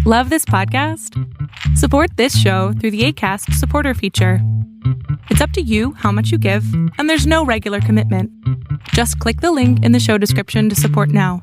Love this podcast? Support this show through the Acast supporter feature. It's up to you how much you give, and there's no regular commitment. Just click the link in the show description to support now.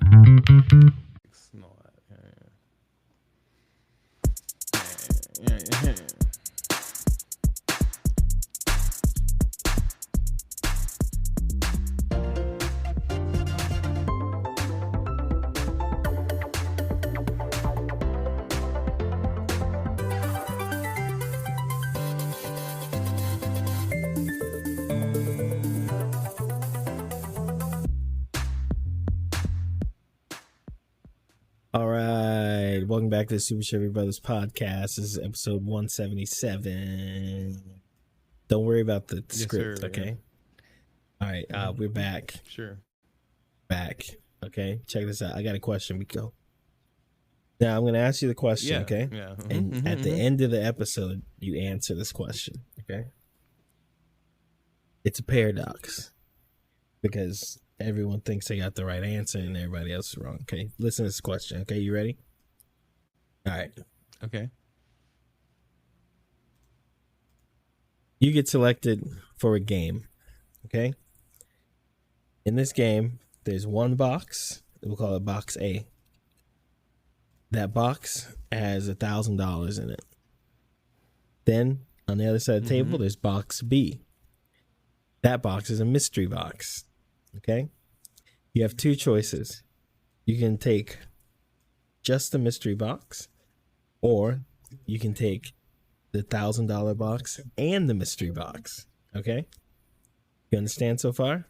All right, welcome back to the Super Chevy Brothers podcast. This is episode 177. Don't worry about the script, sir, okay? Yeah. All right, we're back. Sure. Back, okay? Check this out. I got a question, Miko. Now, I'm going to ask you the question, okay? Yeah. And at the end of the episode, you answer this question, okay? It's a paradox because everyone thinks they got the right answer and everybody else is wrong. Okay, listen to this question. Okay, you ready? All right. Okay. You get selected for a game. Okay. In this game, there's one box. We'll call it box A. That box has $1,000 in it. Then on the other side of the table, there's box B. That box is a mystery box. Okay, you have two choices. You can take just the mystery box, or you can take the $1,000 box and the mystery box. Okay, you understand so far?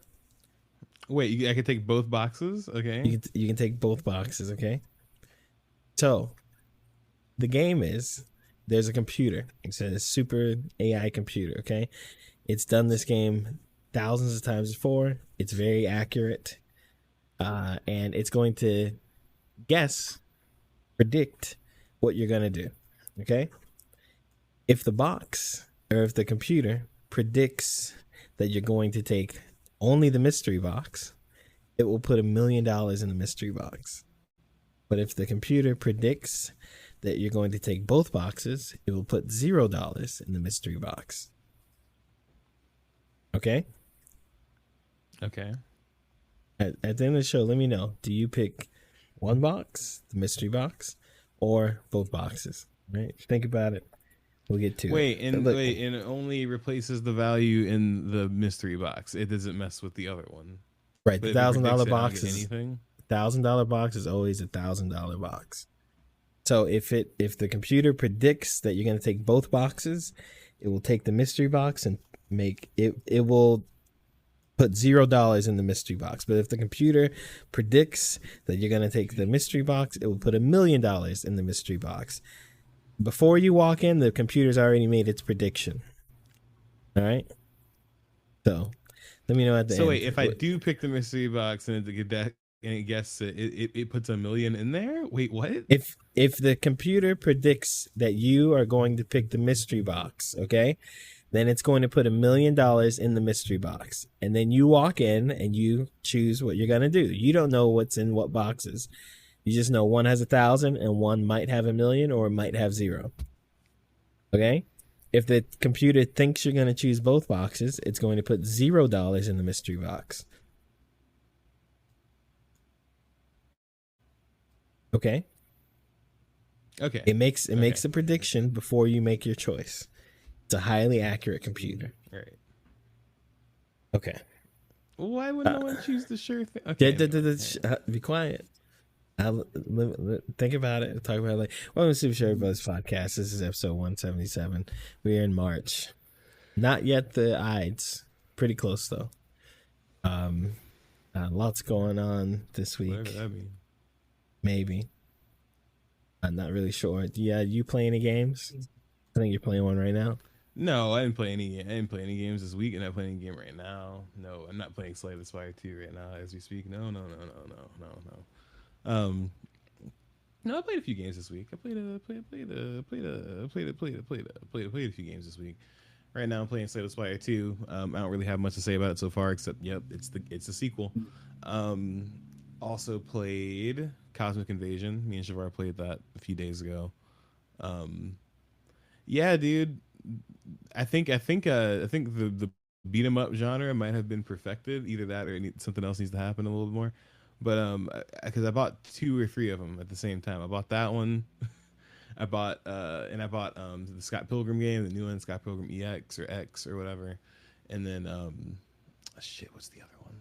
Wait, I can take both boxes? Okay, you can take both boxes. Okay, so the game is there's a computer. It's a super AI computer. Okay, it's done this game thousands of times before. It's very accurate, and it's going to predict what you're going to do, okay? If the box, or if the computer predicts that you're going to take only the mystery box, it will put $1 million in the mystery box. But if the computer predicts that you're going to take both boxes, it will put $0 in the mystery box. Okay? Okay. At the end of the show, let me know. Do you pick one box, the mystery box, or both boxes? Right? Think about it. We'll get to it. And it only replaces the value in the mystery box. It doesn't mess with the other one. Right. The $1,000 box is anything. $1,000 box is always $1,000 box. So if the computer predicts that you're going to take both boxes, it will take the mystery box and make it. It will put $0 in the mystery box. But if the computer predicts that you're going to take the mystery box, it will put $1 million in the mystery box. Before you walk in, the computer's already made its prediction. All right? So let me know at the end. So wait, if I do pick the mystery box and it guesses it puts $1 million in there? Wait, what? If the computer predicts that you are going to pick the mystery box, okay? Then it's going to put $1 million in the mystery box. And then you walk in and you choose what you're going to do. You don't know what's in what boxes. You just know one has 1,000 and one might have $1 million or might have 0. Okay? If the computer thinks you're going to choose both boxes, it's going to put $0 in the mystery box. Okay? Okay. It makes a prediction before you make your choice. It's a highly accurate computer. Right. Okay. Why would no one choose the sure thing? Okay. Be quiet. Think about it. Talk about it later. Welcome to Super Chevy Brothers podcast. This is episode 177. We're in March. Not yet the Ides. Pretty close though. Lots going on this week. Whatever that means. Maybe. I'm not really sure. Yeah, you play any games? I think you're playing one right now. No, I didn't play any games this week, and I'm not playing a game right now. No, I'm not playing Slay the Spire 2 right now as we speak. No. No, I played a few games this week. I played a few games this week. Right now, I'm playing Slay the Spire 2. I don't really have much to say about it so far, except it's the sequel. Also played Cosmic Invasion. Me and Shavar played that a few days ago. Um, yeah, dude. I think the beat 'em up genre might have been perfected. Either that or something else needs to happen a little bit more. But because I bought two or three of them at the same time. I bought that one. I bought the Scott Pilgrim game, the new one, Scott Pilgrim EX or X or whatever. And then shit, what's the other one?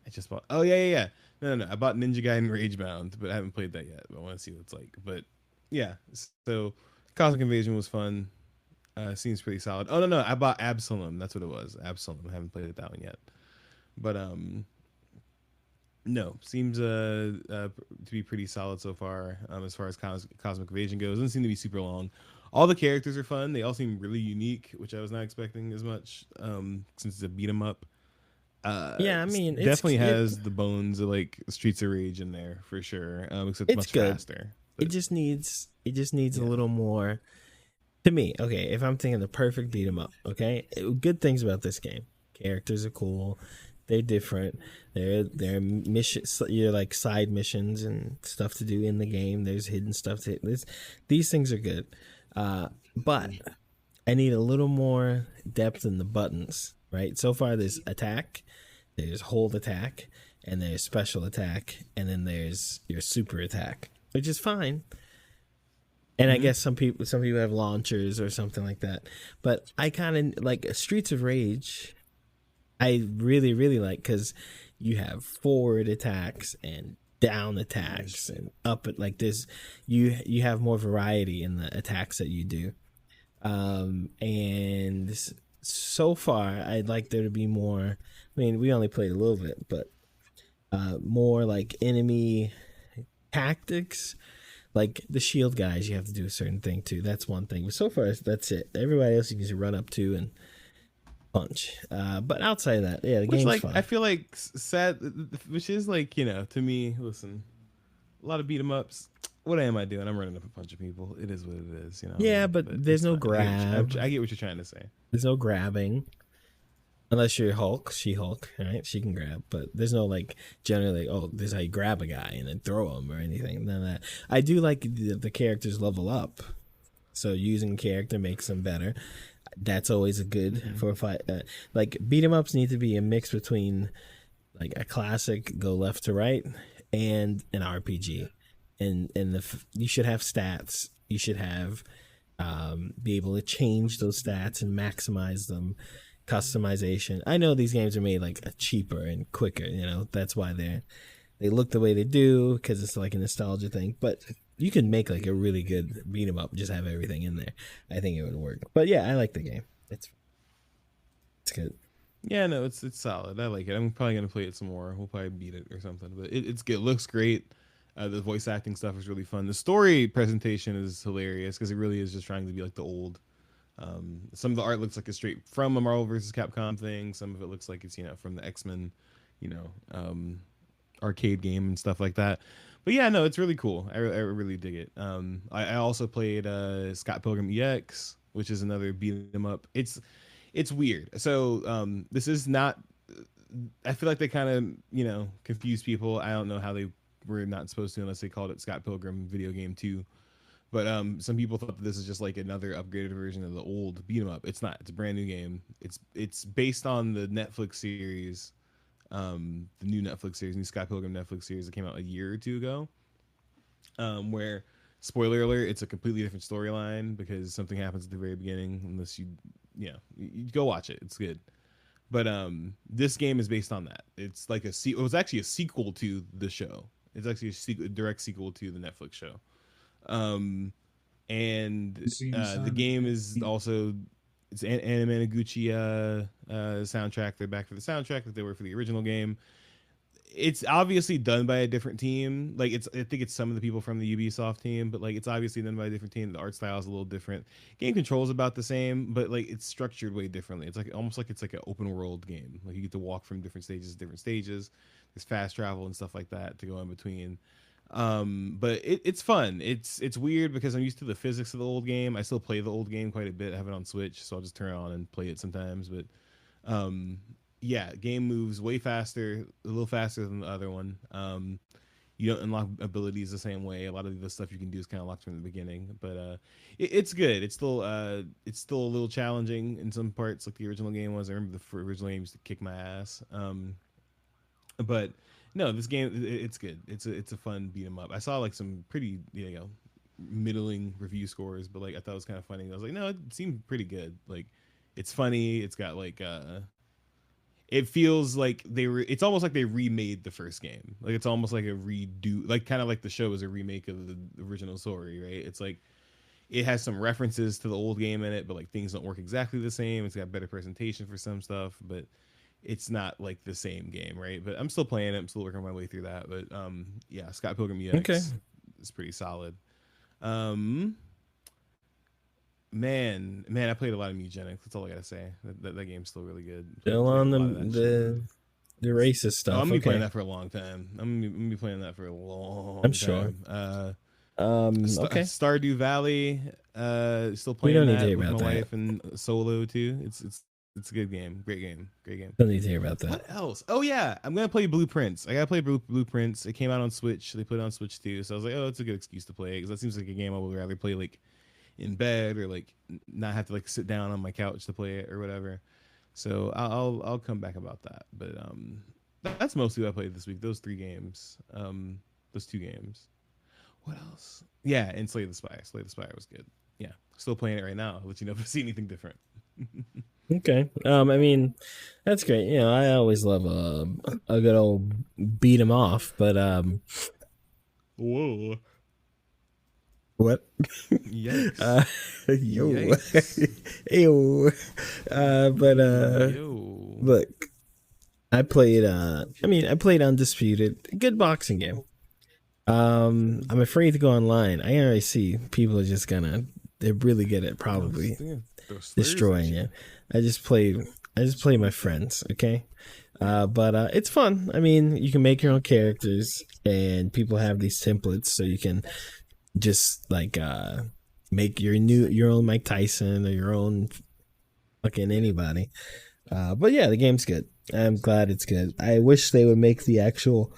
I just bought. Oh yeah. No. I bought Ninja Gaiden Ragebound, but I haven't played that yet. But I want to see what it's like. But yeah, so Cosmic Invasion was fun. Seems pretty solid. Oh no, I bought Absalom. That's what it was. Absalom. I haven't played that one yet. But no, seems to be pretty solid so far. As far as Cosmic Invasion goes, doesn't seem to be super long. All the characters are fun. They all seem really unique, which I was not expecting as much. Since it's a beat 'em up. Yeah, I mean, Definitely has the bones of like Streets of Rage in there for sure. Except it's much good. faster. It just needs a little more. To me, okay, if I'm thinking the perfect beat 'em up, okay, good things about this game. Characters are cool. They're different. They're missions. You're like side missions and stuff to do in the game. There's hidden stuff to. These things are good, but I need a little more depth in the buttons. Right. So far, there's attack, there's hold attack, and there's special attack, and then there's your super attack, which is fine. And I guess some people have launchers or something like that. But I kind of like Streets of Rage. I really really like because you have forward attacks and down attacks and up at like this. You have more variety in the attacks that you do. And so far, I'd like there to be more. I mean, we only played a little bit, but more like enemy tactics. Like the shield guys, you have to do a certain thing too. That's one thing. But so far, that's it. Everybody else you can just run up to and punch. But outside of that, yeah, the game's like fun. I feel like sad, which is like to me. Listen, a lot of beat 'em ups. What am I doing? I'm running up a bunch of people. It is what it is, Yeah, but there's no grab. I get what you're trying to say. There's no grabbing. Unless you're Hulk, She-Hulk, right? She can grab, but there's no like generally. Like, oh, this is how you grab a guy and then throw him or anything. None of that. I do like the characters level up, so using a character makes them better. That's always a good for a fight. Like beat 'em ups need to be a mix between like a classic go left to right and an RPG, and you should have stats. You should have be able to change those stats and maximize them. Customization. I know these games are made like cheaper and quicker. That's why they look the way they do because it's like a nostalgia thing. But you can make like a really good beat 'em up. Just have everything in there. I think it would work. But yeah, I like the game. It's good. Yeah, no, it's solid. I like it. I'm probably gonna play it some more. We'll probably beat it or something. But it's good. It looks great. The voice acting stuff is really fun. The story presentation is hilarious because it really is just trying to be like the old. Some of the art looks like it's straight from a Marvel vs. Capcom thing. Some of it looks like it's from the X-Men, arcade game and stuff like that. But yeah, no, it's really cool. I really dig it. I also played Scott Pilgrim EX, which is another beat 'em up. It's weird. So this is not. I feel like they kind of confuse people. I don't know how they were not supposed to unless they called it Scott Pilgrim Video Game 2. But some people thought that this is just like another upgraded version of the old beat 'em up. It's not. It's a brand new game. It's based on the Netflix series, the new Netflix series, new Scott Pilgrim Netflix series that came out a year or two ago. Where, spoiler alert, it's a completely different storyline because something happens at the very beginning. Unless you go watch it. It's good. But this game is based on that. It's like it was actually a sequel to the show. It's actually a direct sequel to the Netflix show. And the game is also it's Anime Managuchi soundtrack. They're back for the soundtrack that they were for the original game. It's obviously done by a different team. Like I think it's some of the people from the Ubisoft team, but like it's obviously done by a different team. The art style is a little different. Game control is about the same, but like it's structured way differently. It's like almost like it's like an open world game. Like you get to walk from different stages to different stages. There's fast travel and stuff like that to go in between. But it's fun. It's weird because I'm used to the physics of the old game. I still play the old game quite a bit. I have it on Switch, so I'll just turn it on and play it sometimes. But yeah, game moves way faster, a little faster than the other one. You don't unlock abilities the same way. A lot of the stuff you can do is kind of locked from the beginning, but it's good. It's still a little challenging in some parts, like the original game was. I remember the original game used to kick my ass. But no, this game it's good. It's a fun beat 'em up. I saw like some pretty middling review scores, but like I thought it was kind of funny. I was like, no, it seemed pretty good. Like it's funny. It's got like it feels like it's almost like they remade the first game. Like it's almost like a redo, like kind of like the show is a remake of the original story, right? It's like it has some references to the old game in it, but like things don't work exactly the same. It's got better presentation for some stuff, but it's not like the same game, right? But I'm still playing it. I'm still working my way through that. But yeah, Scott Pilgrim EX is pretty solid. Man, I played a lot of Mugenics. That's all I gotta say. That game's still really good. Still on the racist stuff. I'm gonna be playing that for a long time. I'm gonna be playing that for a long time. I'm sure. Okay. Stardew Valley. Still playing that with my wife and solo too. It's a good game. Great game. Don't need to hear about that. What else? Oh yeah, I'm gonna play Blueprints. I gotta play Blueprints. It came out on Switch. They put it on Switch too. So I was like, oh, it's a good excuse to play it because that seems like a game I would rather play like in bed or like not have to like sit down on my couch to play it or whatever. So I'll come back about that. But that's mostly what I played this week. Those 3 games. Those 2 games. What else? Yeah, and Slay the Spire. Slay the Spire was good. Yeah, still playing it right now. I'll let you know if I see anything different. Okay. I mean, that's great. You know, I always love a good old beat 'em off, but whoa. What? Yikes. Yo. Yikes. Ew. Yo. Look, I played Undisputed, a good boxing game. I'm afraid to go online. I already see people are just they're really good at probably destroying you. I just play my friends, okay? But it's fun. I mean, you can make your own characters and people have these templates so you can just like make your own Mike Tyson or your own fucking anybody. But yeah, the game's good. I'm glad it's good. I wish they would make the actual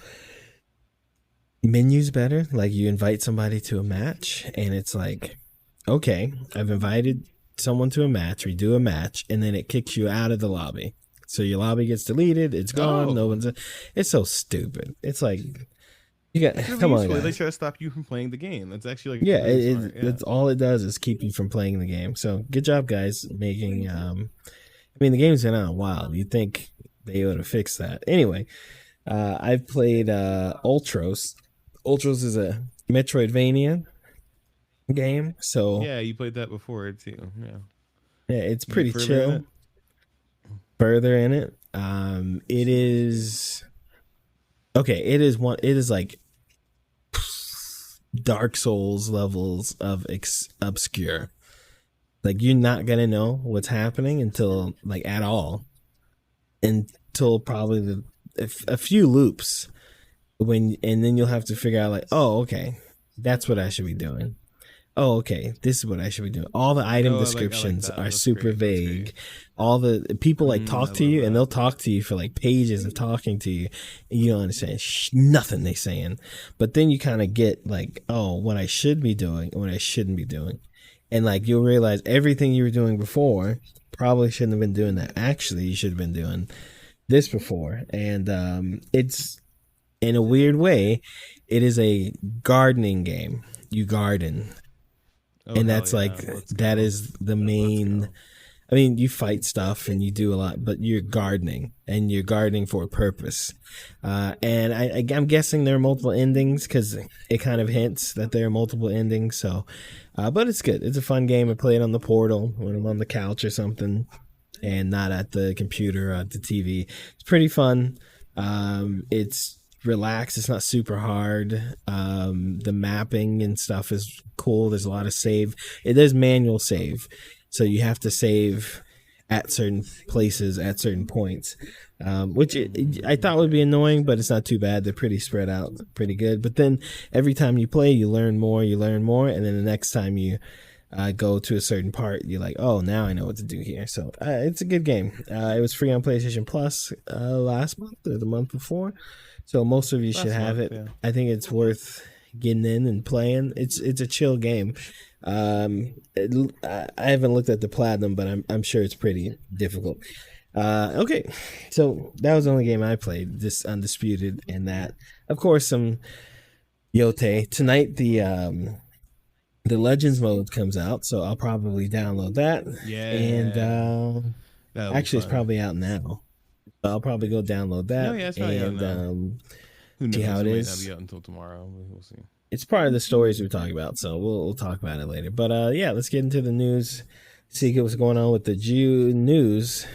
menus better. Like you invite somebody to a match and it's like, okay, I've invited someone to a match, we do a match, and then it kicks you out of the lobby. So your lobby gets deleted, it's gone, no one's it's so stupid. It's like you got come on, guys. They try to stop you from playing the game. That's actually like it's all it does is keep you from playing the game. So good job, guys, making I mean the game's been out a while. You'd think they would have fixed that. Anyway, I've played Ultros. Ultros is a Metroidvania game. So yeah, you played that before too. Yeah, it's pretty chill. Further in it, it is okay. It is like Dark Souls levels of obscure. Like you're not gonna know what's happening until like at all, until probably a few loops and then you'll have to figure out like, oh, okay, that's what I should be doing. Oh, okay, this is what I should be doing. All the item descriptions are super vague. All the people like talk to you and they'll talk to you for like pages of talking to you. And you don't understand nothing they saying. But then you kind of get like, oh, what I should be doing and what I shouldn't be doing. And like you'll realize everything you were doing before probably shouldn't have been doing that. Actually, you should have been doing this before. And it's in a weird way, it is a gardening game. You garden. And that's like that is the main. I mean, you fight stuff and you do a lot, but you're gardening and you're gardening for a purpose. And I'm guessing there are multiple endings because it kind of hints that there are multiple endings. So, but it's good. It's a fun game. I play it on the portal when I'm on the couch or something, and not at the computer or at the TV. It's pretty fun. It's relaxed. It's not super hard. The mapping and stuff is cool. There's a lot of save. It is manual save, so you have to save at certain places at certain points, which I thought would be annoying, but it's not too bad. They're pretty spread out, pretty good. But then every time you play, you learn more, and then the next time you go to a certain part, you're like, oh, now I know what to do here. So it's a good game. It was free on PlayStation Plus last month or the month before. so most of you should That's have fun, it. yeah. I think it's worth getting in and playing. It's a chill game. I haven't looked at the platinum, but I'm sure it's pretty difficult. Okay, so that was the only game I played. This Undisputed, and that, of course, some Yote tonight. The Legends mode comes out, so I'll probably download that. Yeah. And That'll be actually, it's fun. probably out now. I'll probably go download that. No, yeah, it's probably out now. Who knows? see how it might is. not be out until tomorrow. We'll see. It's part of the stories we're talking about, so we'll talk about it later. But yeah, let's get into the news. See what's going on with the Jew news.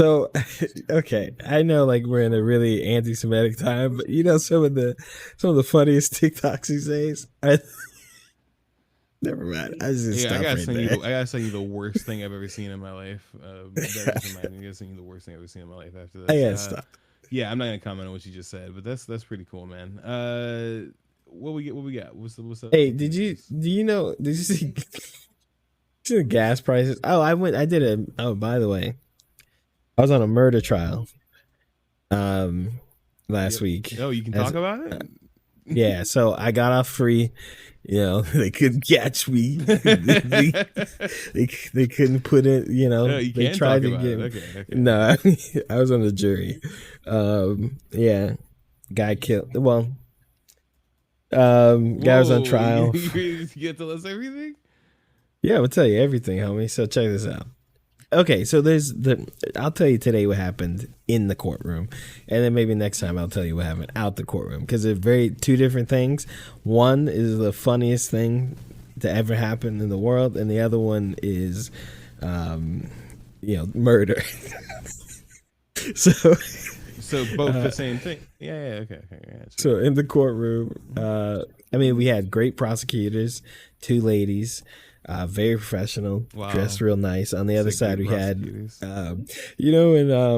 So, okay, I know like we're in a really anti-Semitic time, but you know some of the funniest TikToks these days. Never mind. I just Yeah, stop right there. I gotta send you the worst thing I've ever seen in my life. I gotta send you the worst thing I've ever seen in my life after this. I gotta stop. Yeah, I'm not gonna comment on what you just said, but that's pretty cool, man. What we got? What's up? Hey, did you see the gas prices? Oh, by the way, I was on a murder trial last week. Oh, you can talk about it? Yeah, so I got off free. You know, they couldn't catch me. they couldn't put it. You know, you they tried to get. Okay. No, I was on the jury. Yeah, guy killed. Well, guy was on trial. You get to tell us everything? Yeah, I'm gonna tell you everything, homie. So check this out. Okay, so I'll tell you today what happened in the courtroom, and then maybe next time I'll tell you what happened out the courtroom, because they're two different things. One is the funniest thing to ever happen in the world, and the other one is, murder. So both the same thing. Yeah, okay. Yeah, so in the courtroom, we had great prosecutors, two ladies. Very professional, dressed real nice. On the other side, we had, in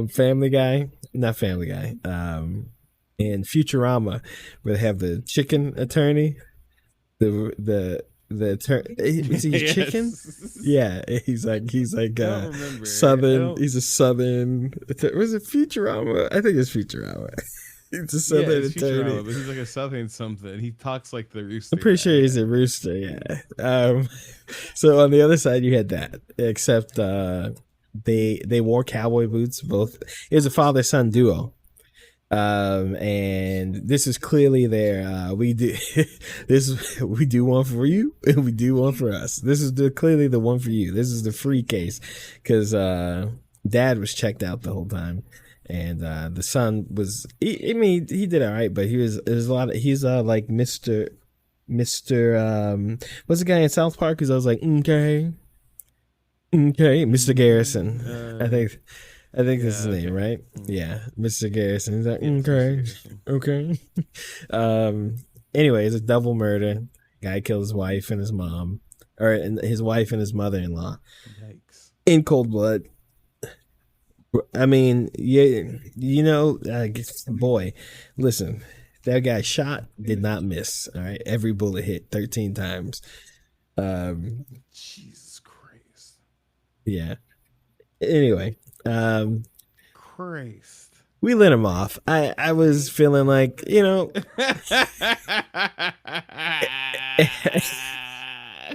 Family Guy, not Family Guy, in Futurama, where they have the chicken attorney, the attorney. Is he yes. chicken? Yeah, he's like Southern. He's a Southern. Was it Futurama? I think it's Futurama. He's a Southern attorney. Futurama, but he's like a Southern something. He talks like the rooster. I'm pretty sure he's a rooster, yeah. So on the other side you had that, except they wore cowboy boots, both. It was a father-son duo. And this is clearly their we do one for you and we do one for us. This is clearly the one for you. This is the free case, because dad was checked out the whole time. And the son was, he did all right, but he's like Mr. What's the guy in South Park? Because I was like, okay, Mr. Garrison. I think this is his name, right? Yeah, Mr. Garrison. He's like, okay. Anyway, it's a double murder. Guy killed his wife and his mom, or his wife and his mother-in-law. Yikes. In cold blood. I mean, yeah, boy, listen, that guy shot, did not miss. All right, every bullet hit 13 times. Jesus Christ. Yeah. Anyway, Christ. we lit him off. I was feeling like, it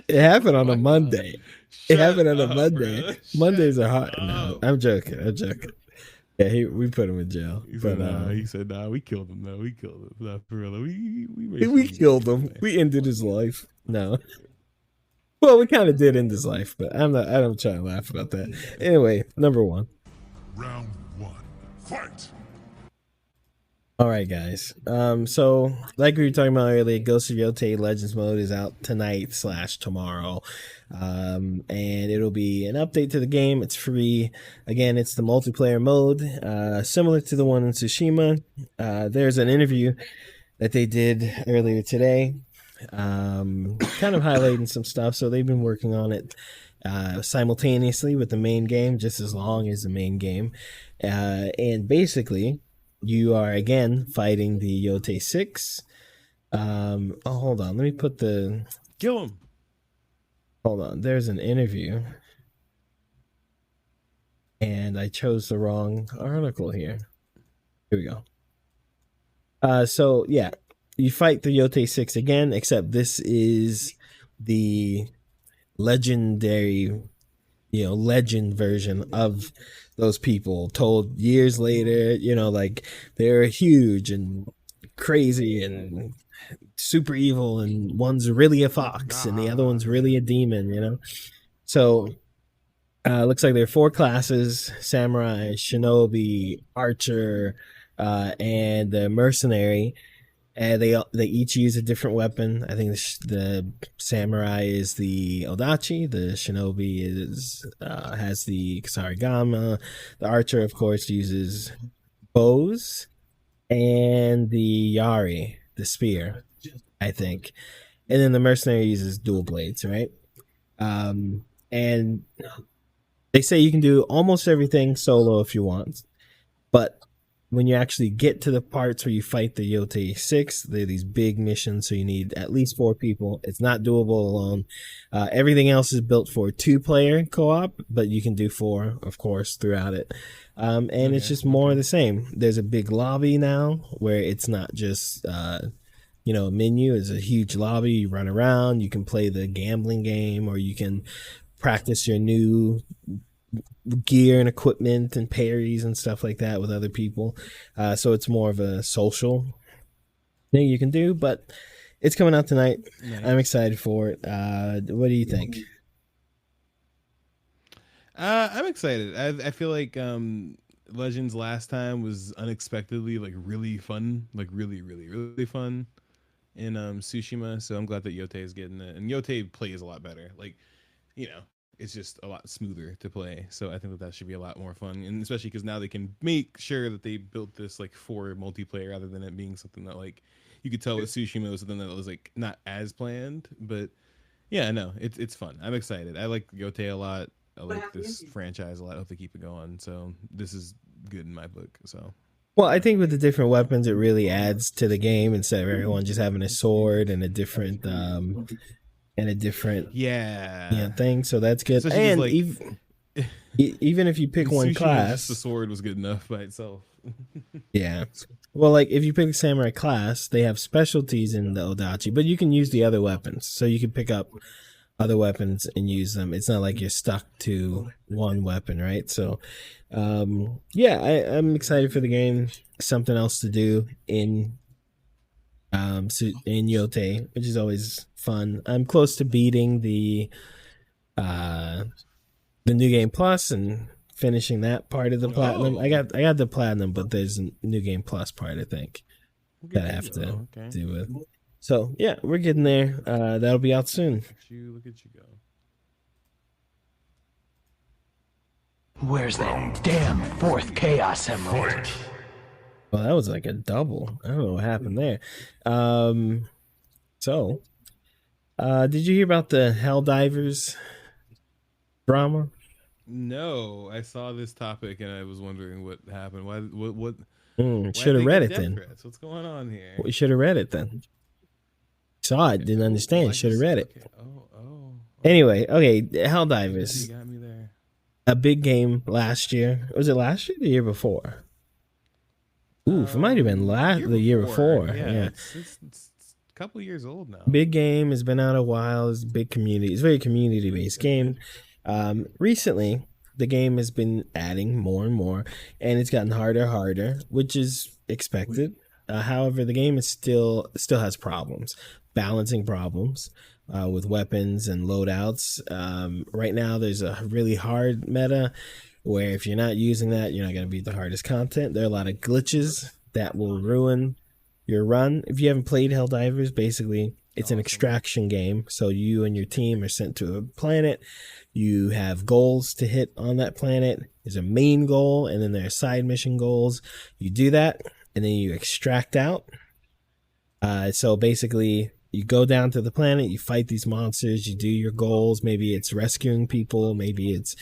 happened on a Monday. It happened on a Monday. Bro. Mondays are hot. No, I'm joking. Yeah, we put him in jail. He said, nah, we killed him, though. We killed him. Nah, for real. We killed him. We ended his life. No. Well, we kind of did end his life, but I'm trying to laugh about that. Anyway, number one. Round one. Fight! All right, guys. So like we were talking about earlier, Ghost of Yote Legends mode is out tonight/tomorrow. And it'll be an update to the game. It's free. Again, it's the multiplayer mode, similar to the one in Tsushima. There's an interview that they did earlier today, kind of highlighting some stuff. So they've been working on it simultaneously with the main game, just as long as the main game. And basically, you are again fighting the Yote 6. Hold on, let me put the... Kill him. Hold on. There's an interview. And I chose the wrong article here. Here we go. So yeah, you fight the Yote 6 again, except this is the legendary, legend version of those people told years later, like they're huge and crazy and super evil, and one's really a fox and the other one's really a demon. So looks like there are 4 classes: samurai, shinobi, archer, and the mercenary. And they each use a different weapon. I think the samurai is the odachi. The shinobi has the kusarigama. The archer, of course, uses bows, and the yari, the spear, I think. And then the mercenary uses dual blades, right? And they say you can do almost everything solo if you want, but when you actually get to the parts where you fight the Yote 6, they're these big missions, so you need at least 4 people. It's not doable alone. Everything else is built for 2-player co-op, but you can do 4, of course, throughout it. And it's just more of the same. There's a big lobby now where it's not just a menu. It's a huge lobby. You run around. You can play the gambling game, or you can practice your new gear and equipment and parries and stuff like that with other people. So it's more of a social thing you can do, but it's coming out tonight. Nice. I'm excited for it. What do you think? I'm excited. I feel like Legends last time was unexpectedly like really fun, like really, really, really fun in Tsushima. So I'm glad that Yote is getting it, and Yote plays a lot better. Like, it's just a lot smoother to play. So I think that should be a lot more fun, and especially because now they can make sure that they built this like for multiplayer rather than it being something that like you could tell with Tsushima was something that was like not as planned. But yeah, no, it's fun. I'm excited. I like Yote a lot. I like this franchise a lot. I hope they keep it going. So this is good in my book. So. Well, I think with the different weapons, it really adds to the game instead of everyone just having a sword and a different thing. So that's good. Especially and like, even if you pick one class, the sword was good enough by itself. Yeah. Well, like if you pick a samurai class, they have specialties in the odachi, but you can use the other weapons. So you can pick up other weapons and use them. It's not like you're stuck to one weapon, right? So I'm excited for the game. Something else to do in Yote, which is always fun. I'm close to beating the New Game Plus and finishing that part of the platinum. I got the platinum, but there's a New Game Plus part, I think, that I have to do with. So yeah, we're getting there. That'll be out soon. Look at you go. Where's that damn 4th Chaos Emerald? Well, that was like a double. I don't know what happened there. Did you hear about the Helldivers drama? No, I saw this topic and I was wondering what happened. What should have read it then. What's going on here? We should have read it then. Saw it, didn't understand. Should have read it. Okay. Anyway, Helldivers. You got me there. A big game last year. Was it last year or the year before? Ooh, it might have been the year before. Yeah. It's a couple years old now. Big game, has been out a while. It's a big community. It's a very community-based game. Recently, the game has been adding more and more, and it's gotten harder, which is expected. However, the game is still has problems, balancing problems with weapons and loadouts. Right now, there's a really hard meta where if you're not using that, you're not going to beat the hardest content. There are a lot of glitches that will ruin your run. If you haven't played Helldivers, basically, it's an extraction game. So you and your team are sent to a planet. You have goals to hit on that planet. There's a main goal, and then there are side mission goals. You do that, and then you extract out. So basically, you go down to the planet, you fight these monsters, you do your goals. Maybe it's rescuing people, maybe it's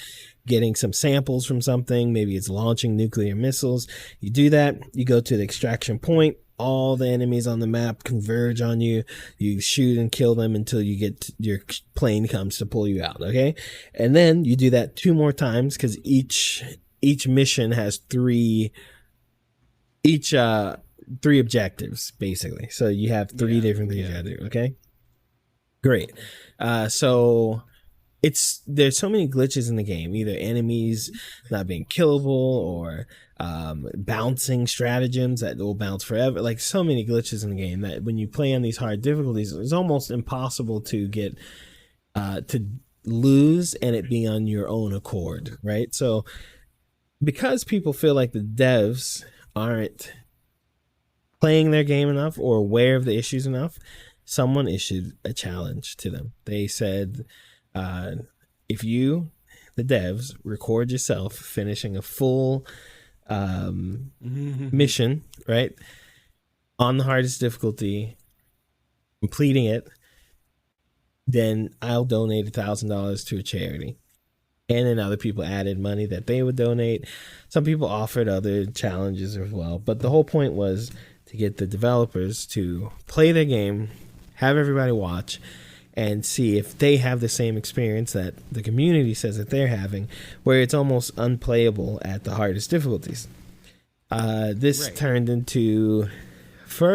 getting some samples from something, maybe it's launching nuclear missiles. You do that, you go to the extraction point. all the enemies on the map converge on you. You shoot and kill them until you get your plane comes to pull you out. Okay, and then you do that 2 more times because each mission has three objectives basically. So you have 3 different things you gotta do. Okay, great. So there's so many glitches in the game, either enemies not being killable or bouncing stratagems that will bounce forever. Like so many glitches in the game that when you play on these hard difficulties, it's almost impossible to get to lose and it being on your own accord, right? So because people feel like the devs aren't playing their game enough or aware of the issues enough, someone issued a challenge to them. They said, if you, the devs, record yourself finishing a full mission, right, on the hardest difficulty, completing it, then I'll donate $1,000 to a charity. And then other people added money that they would donate. Some people offered other challenges as well. But the whole point was to get the developers to play their game, have everybody watch, and see if they have the same experience that the community says that they're having, where it's almost unplayable at the hardest difficulties. This turned into so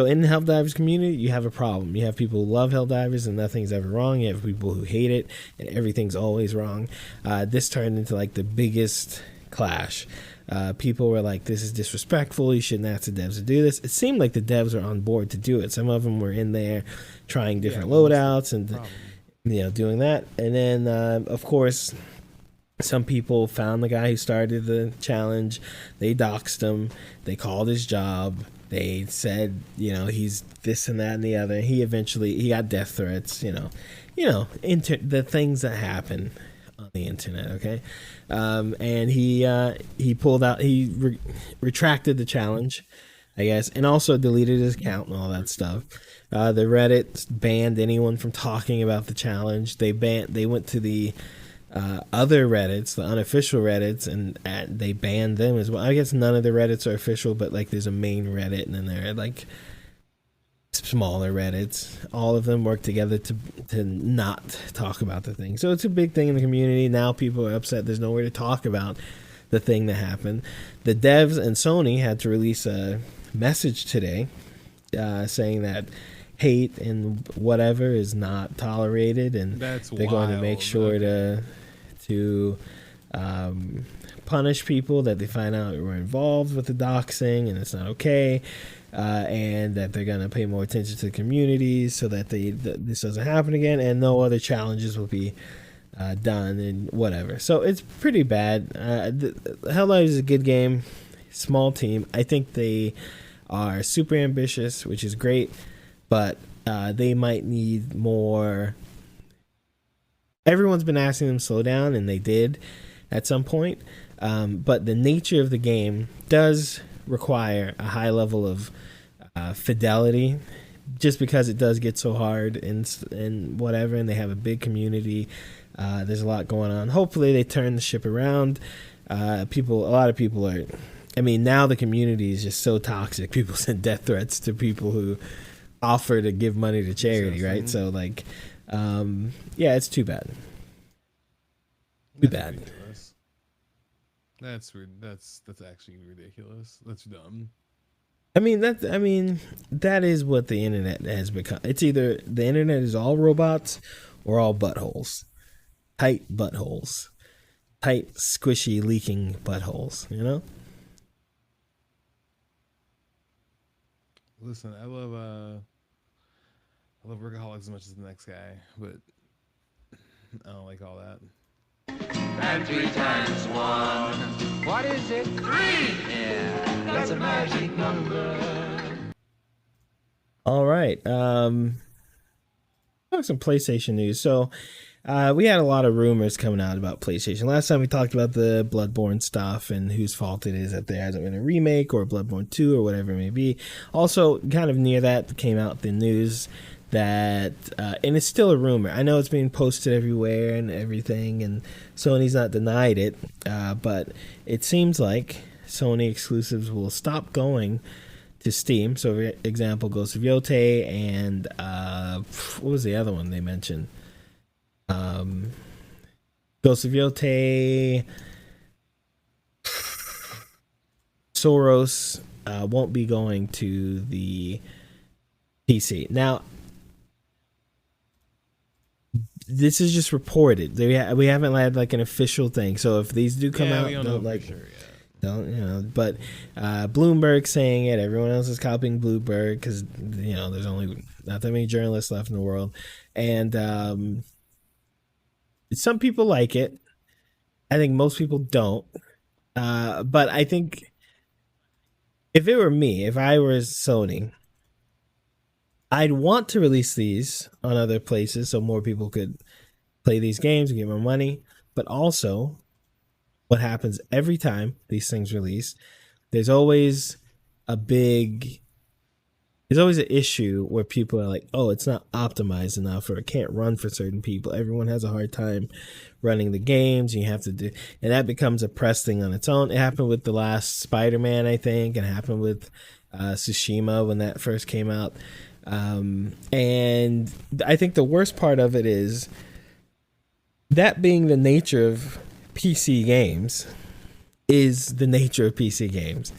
in the Helldivers community, you have a problem. You have people who love Helldivers and nothing's ever wrong. You have people who hate it and everything's always wrong. This turned into like the biggest clash. People were like, this is disrespectful, you shouldn't ask the devs to do this. It seemed like the devs were on board to do it. Some of them were in there trying different loadouts and doing that. And then of course some people found the guy who started the challenge. They doxed him, they called his job, they said he's this and that and the other. He got death threats, the things that happen on the internet. Okay. And he pulled out, retracted the challenge, I guess, and also deleted his account and all that stuff. The Reddit banned anyone from talking about the challenge. They went to the other Reddits, the unofficial Reddits, and they banned them as well. I guess none of the Reddits are official, but like there's a main Reddit and then there are like smaller Reddits. All of them work together to not talk about the thing. So it's a big thing in the community. Now people are upset there's nowhere to talk about the thing that happened. The devs and Sony had to release a message today saying that hate and whatever is not tolerated, and they're going to make sure to punish people that they find out were involved with the doxing, and it's not okay. And that they're going to pay more attention to the communities so that this doesn't happen again, and no other challenges will be done and whatever. So it's pretty bad. Helldivers is a good game, small team. I think they are super ambitious, which is great, but they might need more. Everyone's been asking them to slow down, and they did at some point. But the nature of the game does require a high level of fidelity, just because it does get so hard and whatever, and they have a big community. There's a lot going on. Hopefully they turn the ship around. A lot of people are, now the community is just so toxic. People send death threats to people who offer to give money to charity, right? So it's too bad. Too bad. Ridiculous. That's actually ridiculous. That's dumb. That is what the internet has become. It's either the internet is all robots or all buttholes. Tight buttholes. Tight, squishy, leaking buttholes, Listen, I love workaholics as much as the next guy, but I don't like all that. And 3 times 1. What is it? 3! Yeah, that's a magic number. All right. Some PlayStation news. So we had a lot of rumors coming out about PlayStation. Last time we talked about the Bloodborne stuff and whose fault it is that there hasn't been a remake or Bloodborne 2 or whatever it may be. Also, kind of near that came out the news that, and it's still a rumor. I know it's being posted everywhere and everything, and Sony's not denied it, but it seems like Sony exclusives will stop going to Steam. So, for example, Ghost of Yotei and what was the other one they mentioned? Ghost of Yotei, Soros won't be going to the PC. Now, this is just reported. We haven't had like an official thing. So if these do come out, we don't know for sure, don't. But Bloomberg saying it. Everyone else is copying Bloomberg because there's only not that many journalists left in the world, and some people like it. I think most people don't. But I think if it were me, if I were Sony, I'd want to release these on other places so more people could play these games and get more money. But also, what happens every time these things release, there's always an issue where people are like, oh, it's not optimized enough, or it can't run for certain people. Everyone has a hard time running the games. You have to do, and that becomes a press thing on its own. It happened with the last Spider-Man, I think. It happened with Tsushima when that first came out. And I think the worst part of it is that being the nature of PC games is the nature of PC games.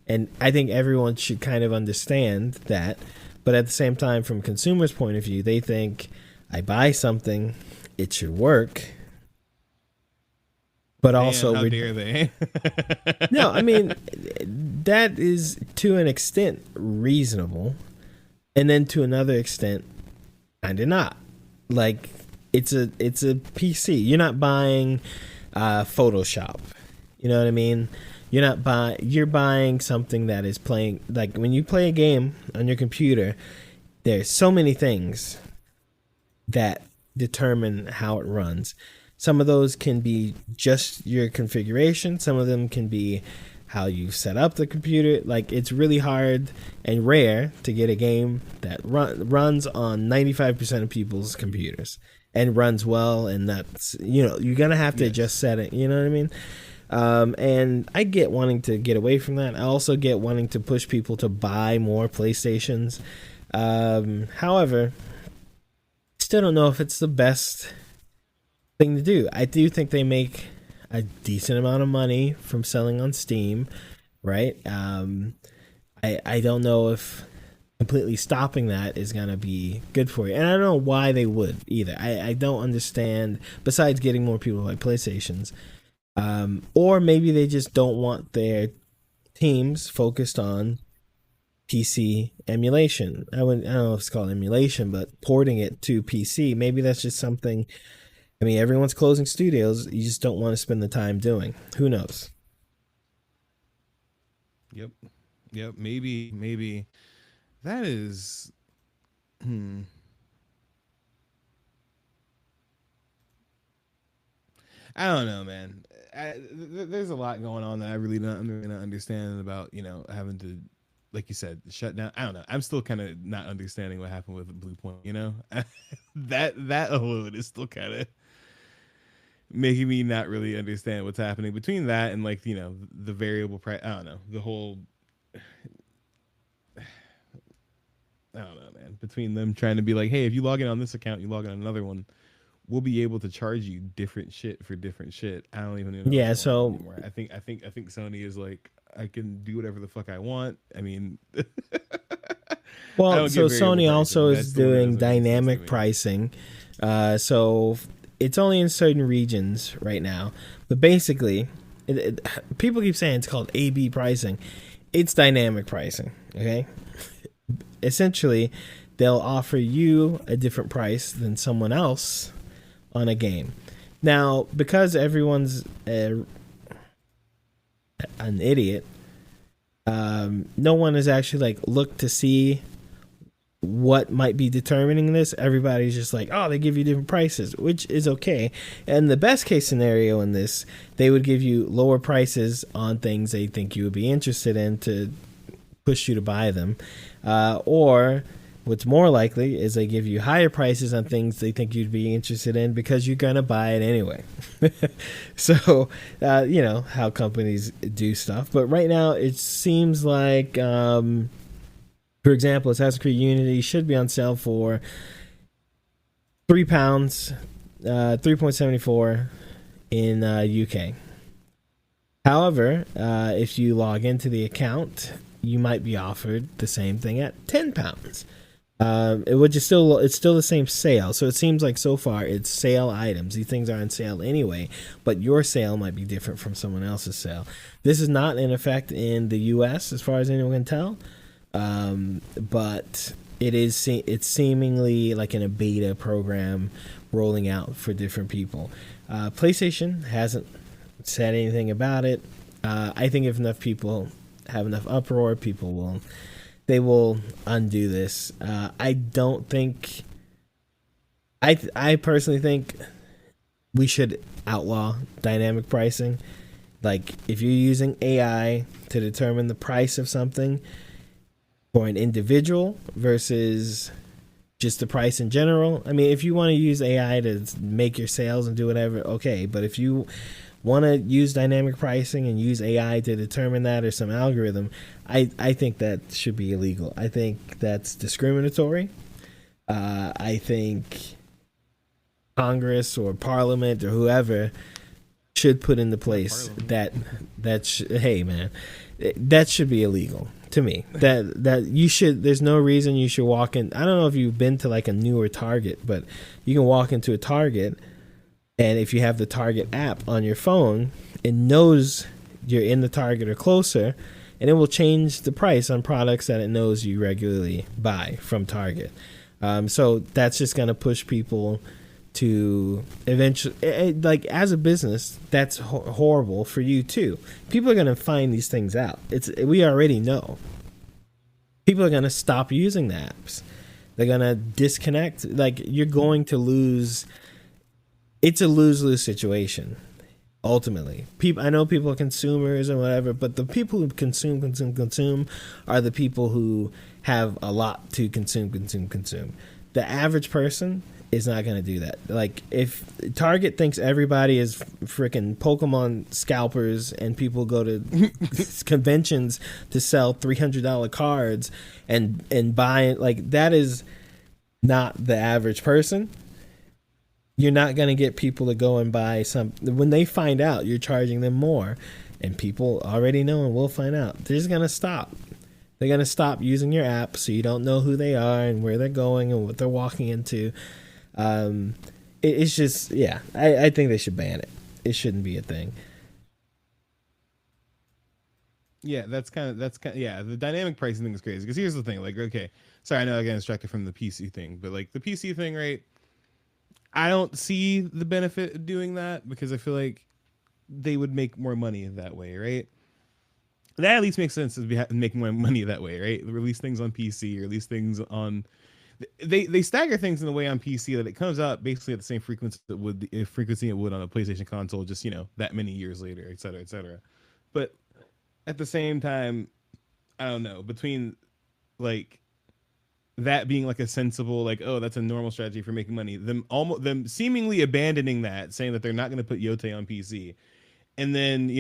And I think everyone should kind of understand that. But at the same time, from a consumer's point of view, they think I buy something, it should work. But also, how dare they? No, I mean, that is to an extent reasonable. And then to another extent, kind of not. Like, it's a PC. You're not buying Photoshop. You know what I mean? You're buying something that is playing, like when you play a game on your computer, there's so many things that determine how it runs. Some of those can be just your configuration. Some of them can be how you set up the computer. Like, it's really hard and rare to get a game that runs on 95% of people's computers and runs well, and that's, you're gonna have to just set it, you know what I mean? And I get wanting to get away from that. I also get wanting to push people to buy more PlayStations. However, still don't know if it's the best thing to do. I do think they make a decent amount of money from selling on Steam, right? I don't know if completely stopping that is going to be good for you. And I don't know why they would either. I don't understand, besides getting more people to buy PlayStations. Or maybe they just don't want their teams focused on PC emulation. I don't know if it's called emulation, but porting it to PC. Maybe that's just something. I mean, everyone's closing studios. You just don't want to spend the time doing. Who knows? Yep. Maybe that is. I don't know, man. There's a lot going on that I really don't understand about, having to, like you said, shut down. I don't know. I'm still kind of not understanding what happened with Blue Point, that alone is still kind of making me not really understand what's happening between that and, like, the variable price. I don't know. The whole, I don't know, man. Between them trying to be like, hey, if you log in on this account, you log in on another one, we'll be able to charge you different shit for different shit. I don't even know. Yeah, so anymore. I think Sony is like, I can do whatever the fuck I want. I mean, well, so Sony also is doing dynamic pricing. So it's only in certain regions right now, but basically, people keep saying it's called A/B pricing. It's dynamic pricing. Okay, essentially, they'll offer you a different price than someone else on a game. Now, because everyone's an idiot, no one has actually looked to see what might be determining this. Everybody's just like, oh, they give you different prices, which is okay. And the best case scenario in this, they would give you lower prices on things they think you would be interested in to push you to buy them, or what's more likely is they give you higher prices on things they think you'd be interested in because you're going to buy it anyway. So, how companies do stuff. But right now, it seems like For example, Assassin's Creed Unity should be on sale for £3, 3.74 in UK. However, if you log into the account, you might be offered the same thing at £10. It's still the same sale. So it seems like so far it's sale items. These things are on sale anyway, but your sale might be different from someone else's sale. This is not in effect in the US as far as anyone can tell. But it's seemingly like in a beta program rolling out for different people. PlayStation hasn't said anything about it. I think if enough people have enough uproar, they will undo this. I don't think. I personally think we should outlaw dynamic pricing. Like if you're using AI to determine the price of something for an individual versus just the price in general. I mean, if you want to use AI to make your sales and do whatever, okay. But if you want to use dynamic pricing and use AI to determine that or some algorithm, I think that should be illegal. I think that's discriminatory. I think Congress or Parliament or whoever should put into place that hey man, that should be illegal. To me, that you should. There's no reason you should walk in. I don't know if you've been to like a newer Target, but you can walk into a Target, and if you have the Target app on your phone, it knows you're in the Target or closer, and it will change the price on products that it knows you regularly buy from Target. So that's just gonna push people to eventually, like as a business, that's horrible for you too. People are gonna find these things out. We already know. People are gonna stop using the apps. They're gonna disconnect. Like you're going to lose. It's a lose-lose situation. Ultimately, I know people are consumers and whatever, but the people who consume are the people who have a lot to consume. The average person is not going to do that. Like if Target thinks everybody is freaking Pokemon scalpers and people go to conventions to sell $300 cards and buy it, like that is not the average person. You're not going to get people to go and buy some when they find out you're charging them more, and people already know and will find out. They're just going to stop. They're going to stop using your app so you don't know who they are and where they're going and what they're walking into. It's just, yeah, I think they should ban it. It shouldn't be a thing. Yeah, that's kind of yeah. The dynamic pricing thing is crazy because here's the thing. Like, okay, sorry, I know I got distracted from the PC thing, but like the PC thing, right? I don't see the benefit of doing that because I feel like they would make more money that way, right? That at least makes sense as making more money that way, right? Release things on PC, or release things on. They stagger things in a way on PC that it comes out basically at the same frequency it would on a PlayStation console, just that many years later, et cetera, et cetera. But at the same time, I don't know, between like that being like a sensible, like, oh, that's a normal strategy for making money, them seemingly abandoning that, saying that they're not going to put Yote on PC, and then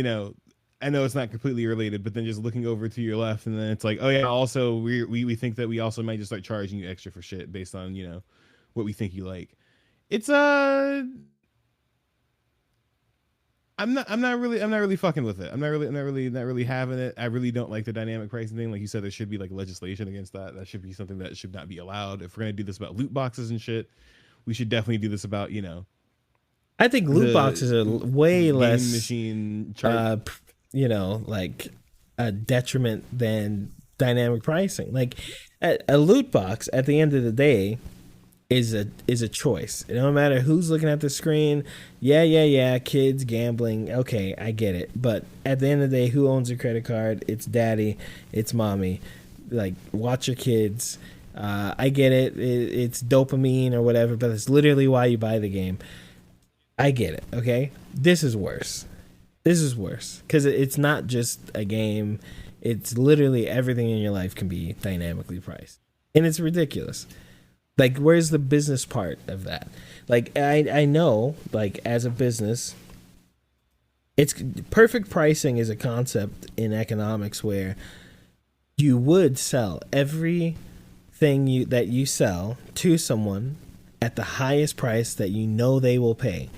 I know it's not completely related, but then just looking over to your left, and then it's like, oh yeah, also we think that we also might just start charging you extra for shit based on what we think you like. It's I'm not really fucking with it. I'm not really having it. I really don't like the dynamic pricing thing. Like you said, there should be like legislation against that. That should be something that should not be allowed. If we're gonna do this about loot boxes and shit, we should definitely do this about I think loot boxes are way less machine like a detriment than dynamic pricing. Like a loot box at the end of the day is a choice. It don't matter who's looking at the screen. Yeah, kids gambling. Okay, I get it. But at the end of the day, who owns your credit card? It's daddy, it's mommy. Like, watch your kids. I get it. It's dopamine or whatever, but it's literally why you buy the game. I get it, okay? This is worse. Because it's not just a game. It's literally everything in your life can be dynamically priced. And it's ridiculous. Like, where's the business part of that? Like, I know, like, as a business, it's perfect pricing is a concept in economics where you would sell everything that you sell to someone at the highest price that you know they will pay.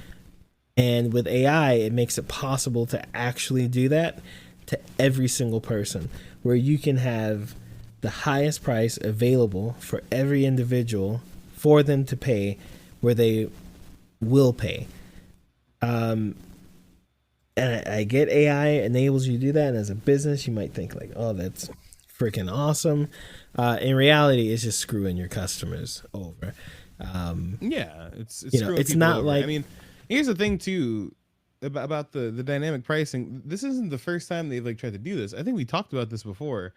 And with AI, it makes it possible to actually do that to every single person, where you can have the highest price available for every individual for them to pay where they will pay. And I get AI enables you to do that. And as a business, you might think like, oh, that's freaking awesome. In reality, it's just screwing your customers over. Yeah, it's it's people not over. like, I mean, here's the thing too about the dynamic pricing. This isn't the first time they've like tried to do this. I think we talked about this before.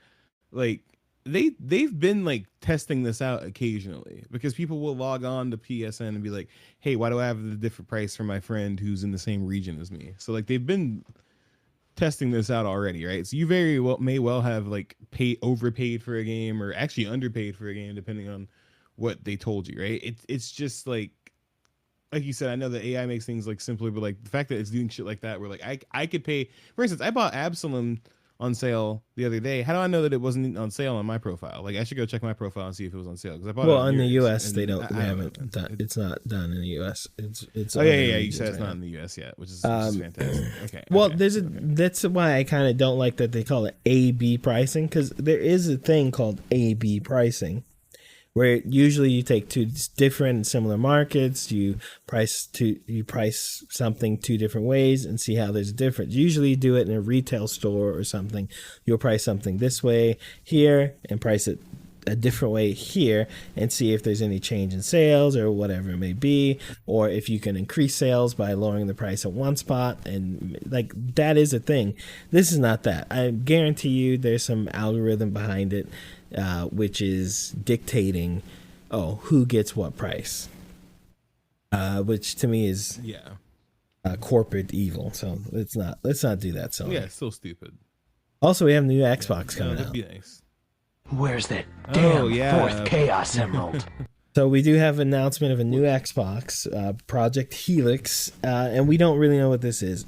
Like they've been like testing this out occasionally because people will log on to PSN and be like, "Hey, why do I have the different price for my friend who's in the same region as me?" So like they've been testing this out already, right? So you very well may well have like overpaid for a game or actually underpaid for a game depending on what they told you, right? It's just like you said, I know that AI makes things like simpler, but like the fact that it's doing shit like that, where like I could pay. For instance, I bought Absalom on sale the other day. How do I know that it wasn't on sale on my profile? Like I should go check my profile and see if it was on sale because I bought it. well, on in the yours, US, they and don't. They I haven't know. done. It's not done in the US. It's. Oh yeah, other yeah. You regions said it's right not now. in the US yet, which is fantastic. Okay. Well, okay, there's a. okay. That's why I kind of don't like that they call it A/B pricing, because there is a thing called A/B pricing, where usually you take two different and similar markets, you price something two different ways and see how there's a difference. Usually you do it in a retail store or something. You'll price something this way here and price it a different way here and see if there's any change in sales or whatever it may be, or if you can increase sales by lowering the price at one spot. And like that is a thing. This is not that. I guarantee you there's some algorithm behind it, which is dictating who gets what price, which to me is corporate evil. So let's not do that. So Yeah, it's still stupid. also we have new Xbox coming that'd out. be nice. Where's that damn yeah. fourth Chaos Emerald? So we do have an announcement of a new Xbox, Project Helix, and we don't really know what this is.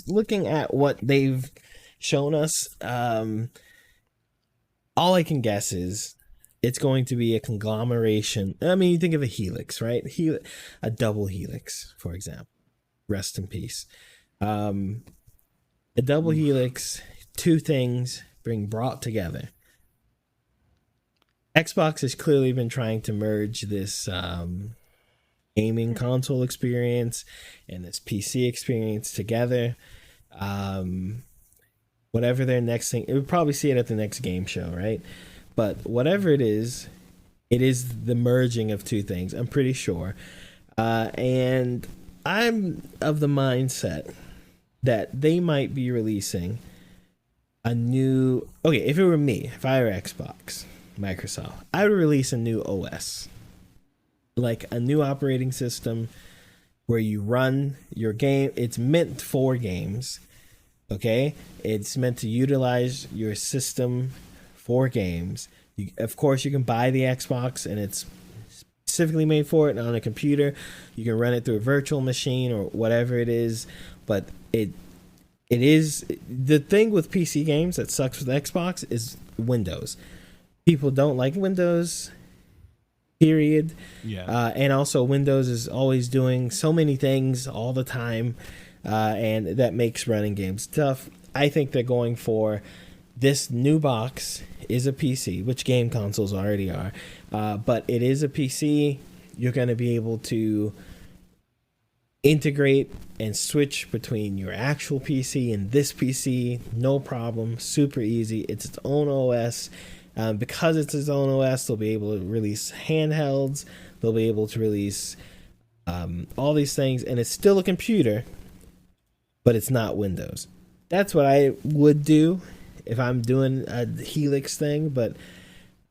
Looking at what they've shown us, all I can guess is it's going to be a conglomeration. I mean, you think of a helix, right? A double helix, for example. Rest in peace. A double helix, two things being brought together. Xbox has clearly been trying to merge this gaming console experience and this PC experience together. Whatever their next thing, we'll probably see it at the next game show, right? But whatever it is the merging of two things, I'm pretty sure. And I'm of the mindset that they might be releasing a new... Okay, if it were me, if I were Xbox, Microsoft, I would release a new OS. Like a new operating system where you run your game. It's meant for games, okay? It's meant to utilize your system for games. Of course, you can buy the Xbox and it's specifically made for it on a computer. You can run it through a virtual machine or whatever it is, but it is the thing with PC games that sucks with Xbox is Windows. People don't like Windows, period. Yeah. And also Windows is always doing so many things all the time, and that makes running games tough. I think they're going for this new box is a PC, which game consoles already are, but it is a PC. You're going to be able to integrate and switch between your actual PC and this PC, no problem, super easy. It's its own OS. Because it's its own OS, they'll be able to release handhelds. They'll be able to release all these things, and it's still a computer, but it's not Windows. That's what I would do if I'm doing a Helix thing, but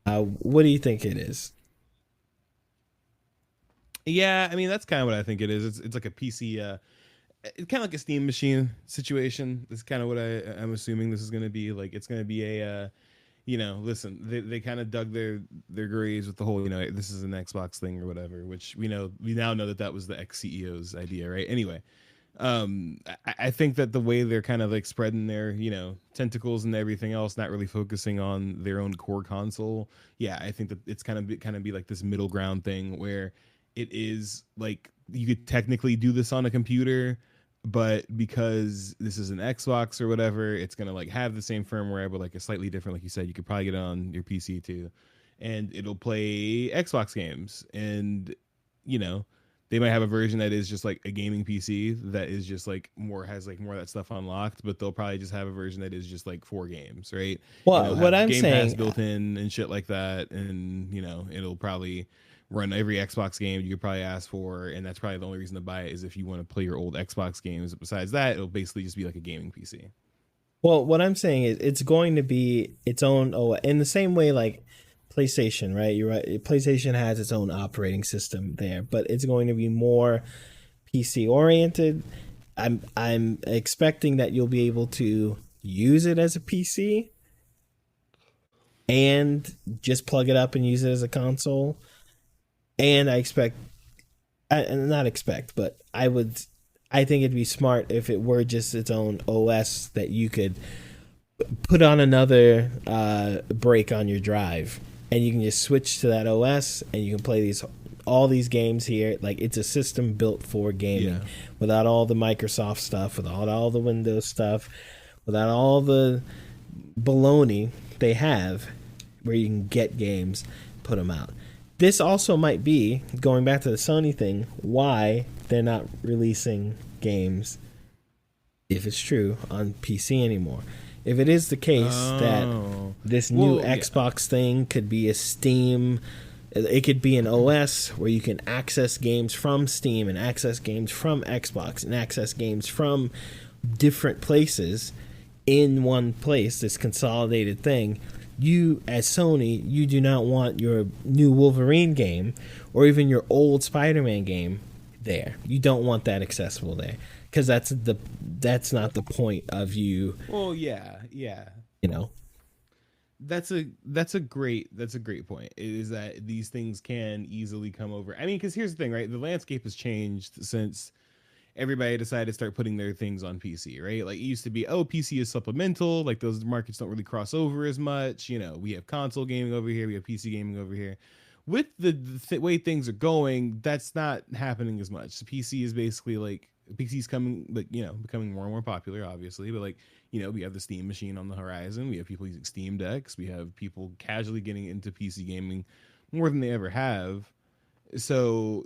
what do you think it is? Yeah, I mean that's kind of what I think it is. It's like a PC, it's kind of like a Steam machine situation. That's kind of what I'm assuming this is going to be. Like it's going to be a, listen, they kind of dug their graves with the whole, this is an Xbox thing or whatever. Which we now know that was the ex CEO's idea, right? Anyway, I think that the way they're kind of like spreading their, tentacles and everything else, not really focusing on their own core console. Yeah, I think that it's kind of be like this middle ground thing where it is like you could technically do this on a computer, but because this is an Xbox or whatever, it's gonna like have the same firmware, but like a slightly different. Like you said, you could probably get it on your PC too, and it'll play Xbox games, and you know they might have a version that is just like a gaming PC that is just like has like more of that stuff unlocked, but they'll probably just have a version that is just like 4 games, right? Well, what I'm Game saying, Pass built in and shit like that, and it'll probably run every Xbox game you could probably ask for, and that's probably the only reason to buy it is if you want to play your old Xbox games. Besides that, it'll basically just be like a gaming PC. well, what I'm saying is it's going to be its own OS in the same way like PlayStation, right? You're right. PlayStation has its own operating system there, but it's going to be more PC oriented. I'm expecting that you'll be able to use it as a PC and just plug it up and use it as a console. And I think it'd be smart if it were just its own OS that you could put on another break on your drive, and you can just switch to that OS, and you can play all these games here. Like it's a system built for gaming, without all the Microsoft stuff, without all the Windows stuff, without all the baloney they have, where you can get games, put them out. This also might be, going back to the Sony thing, why they're not releasing games, if it's true, on PC anymore. If it is the case that this new Xbox thing could be a Steam, it could be an OS where you can access games from Steam and access games from Xbox and access games from different places in one place, this consolidated thing. You, as Sony, you do not want your new Wolverine game or even your old Spider-Man game there. You don't want that accessible there, because that's not the point of you. Well, yeah. That's a great point. It is that these things can easily come over. I mean, because here's the thing, right? The landscape has changed since everybody decided to start putting their things on PC, right? Like it used to be, PC is supplemental. Like those markets don't really cross over as much. We have console gaming over here. We have PC gaming over here. With the way things are going, that's not happening as much. So PC is basically like PC's coming, like, becoming more and more popular, obviously. But like, we have the Steam machine on the horizon. We have people using Steam Decks. We have people casually getting into PC gaming more than they ever have. So,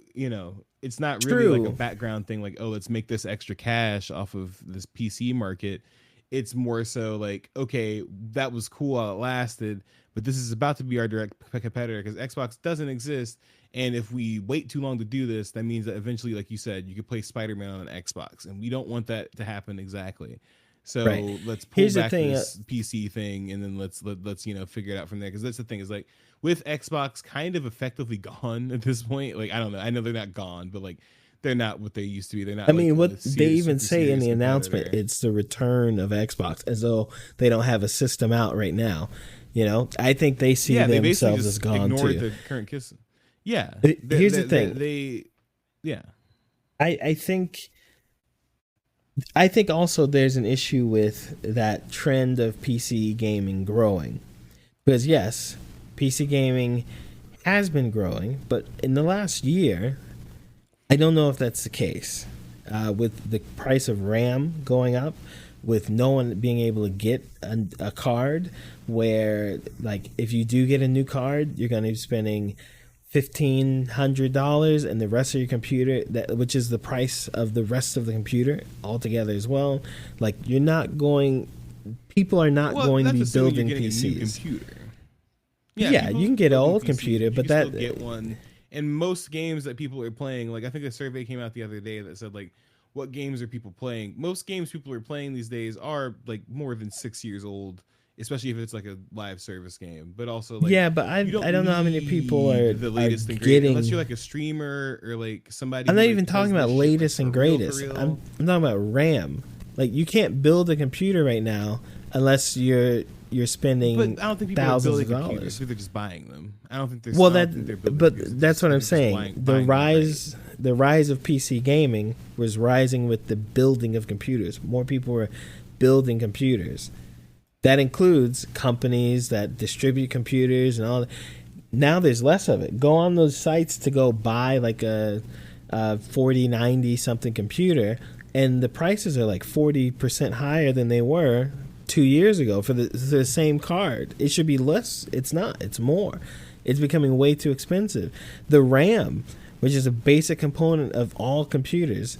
it's not really like a background thing like, let's make this extra cash off of this PC market. It's more so like, okay, that was cool while it lasted, but this is about to be our direct competitor because Xbox doesn't exist. And if we wait too long to do this, that means that eventually, like you said, you could play Spider-Man on an Xbox, and we don't want that to happen exactly. So let's pull back this PC thing, and then let's figure it out from there. Because that's the thing, is like with Xbox kind of effectively gone at this point. Like I don't know, I know they're not gone, but like they're not what they used to be. They're not. I mean, what they even say in the announcement, it's the return of Xbox, as though they don't have a system out right now. I think they see themselves as gone too. The current kiss. Yeah. Here's the thing. I think also there's an issue with that trend of PC gaming growing. Because yes, PC gaming has been growing, but in the last year, I don't know if that's the case. With the price of RAM going up, with no one being able to get a card, where like if you do get a new card, you're going to be spending $1,500, and the rest of your computer, which is the price of the rest of the computer altogether as well. Like people are not going to be building PCs. Yeah, you can get an old computer, but that still get one. And most games that people are playing, like I think a survey came out the other day that said like, what games are people playing? Most games people are playing these days are like more than 6 years old, especially if it's like a live service game. But also, like, but I don't know how many people are the latest and getting. Unless you're like a streamer or like somebody. I'm not even talking about latest and greatest. I'm talking about RAM. Like you can't build a computer right now unless you're spending but I don't think people thousands of dollars. They're just buying them. I don't think they're. But that's what I'm saying. The rise the rise of PC gaming was rising with the building of computers. More people were building computers. That includes companies that distribute computers and all that. Now there's less of it. Go on those sites to go buy like a 4090 something computer, and the prices are like 40% higher than they were 2 years ago for the same card. It should be less. It's not. It's more. It's becoming way too expensive. The RAM, which is a basic component of all computers,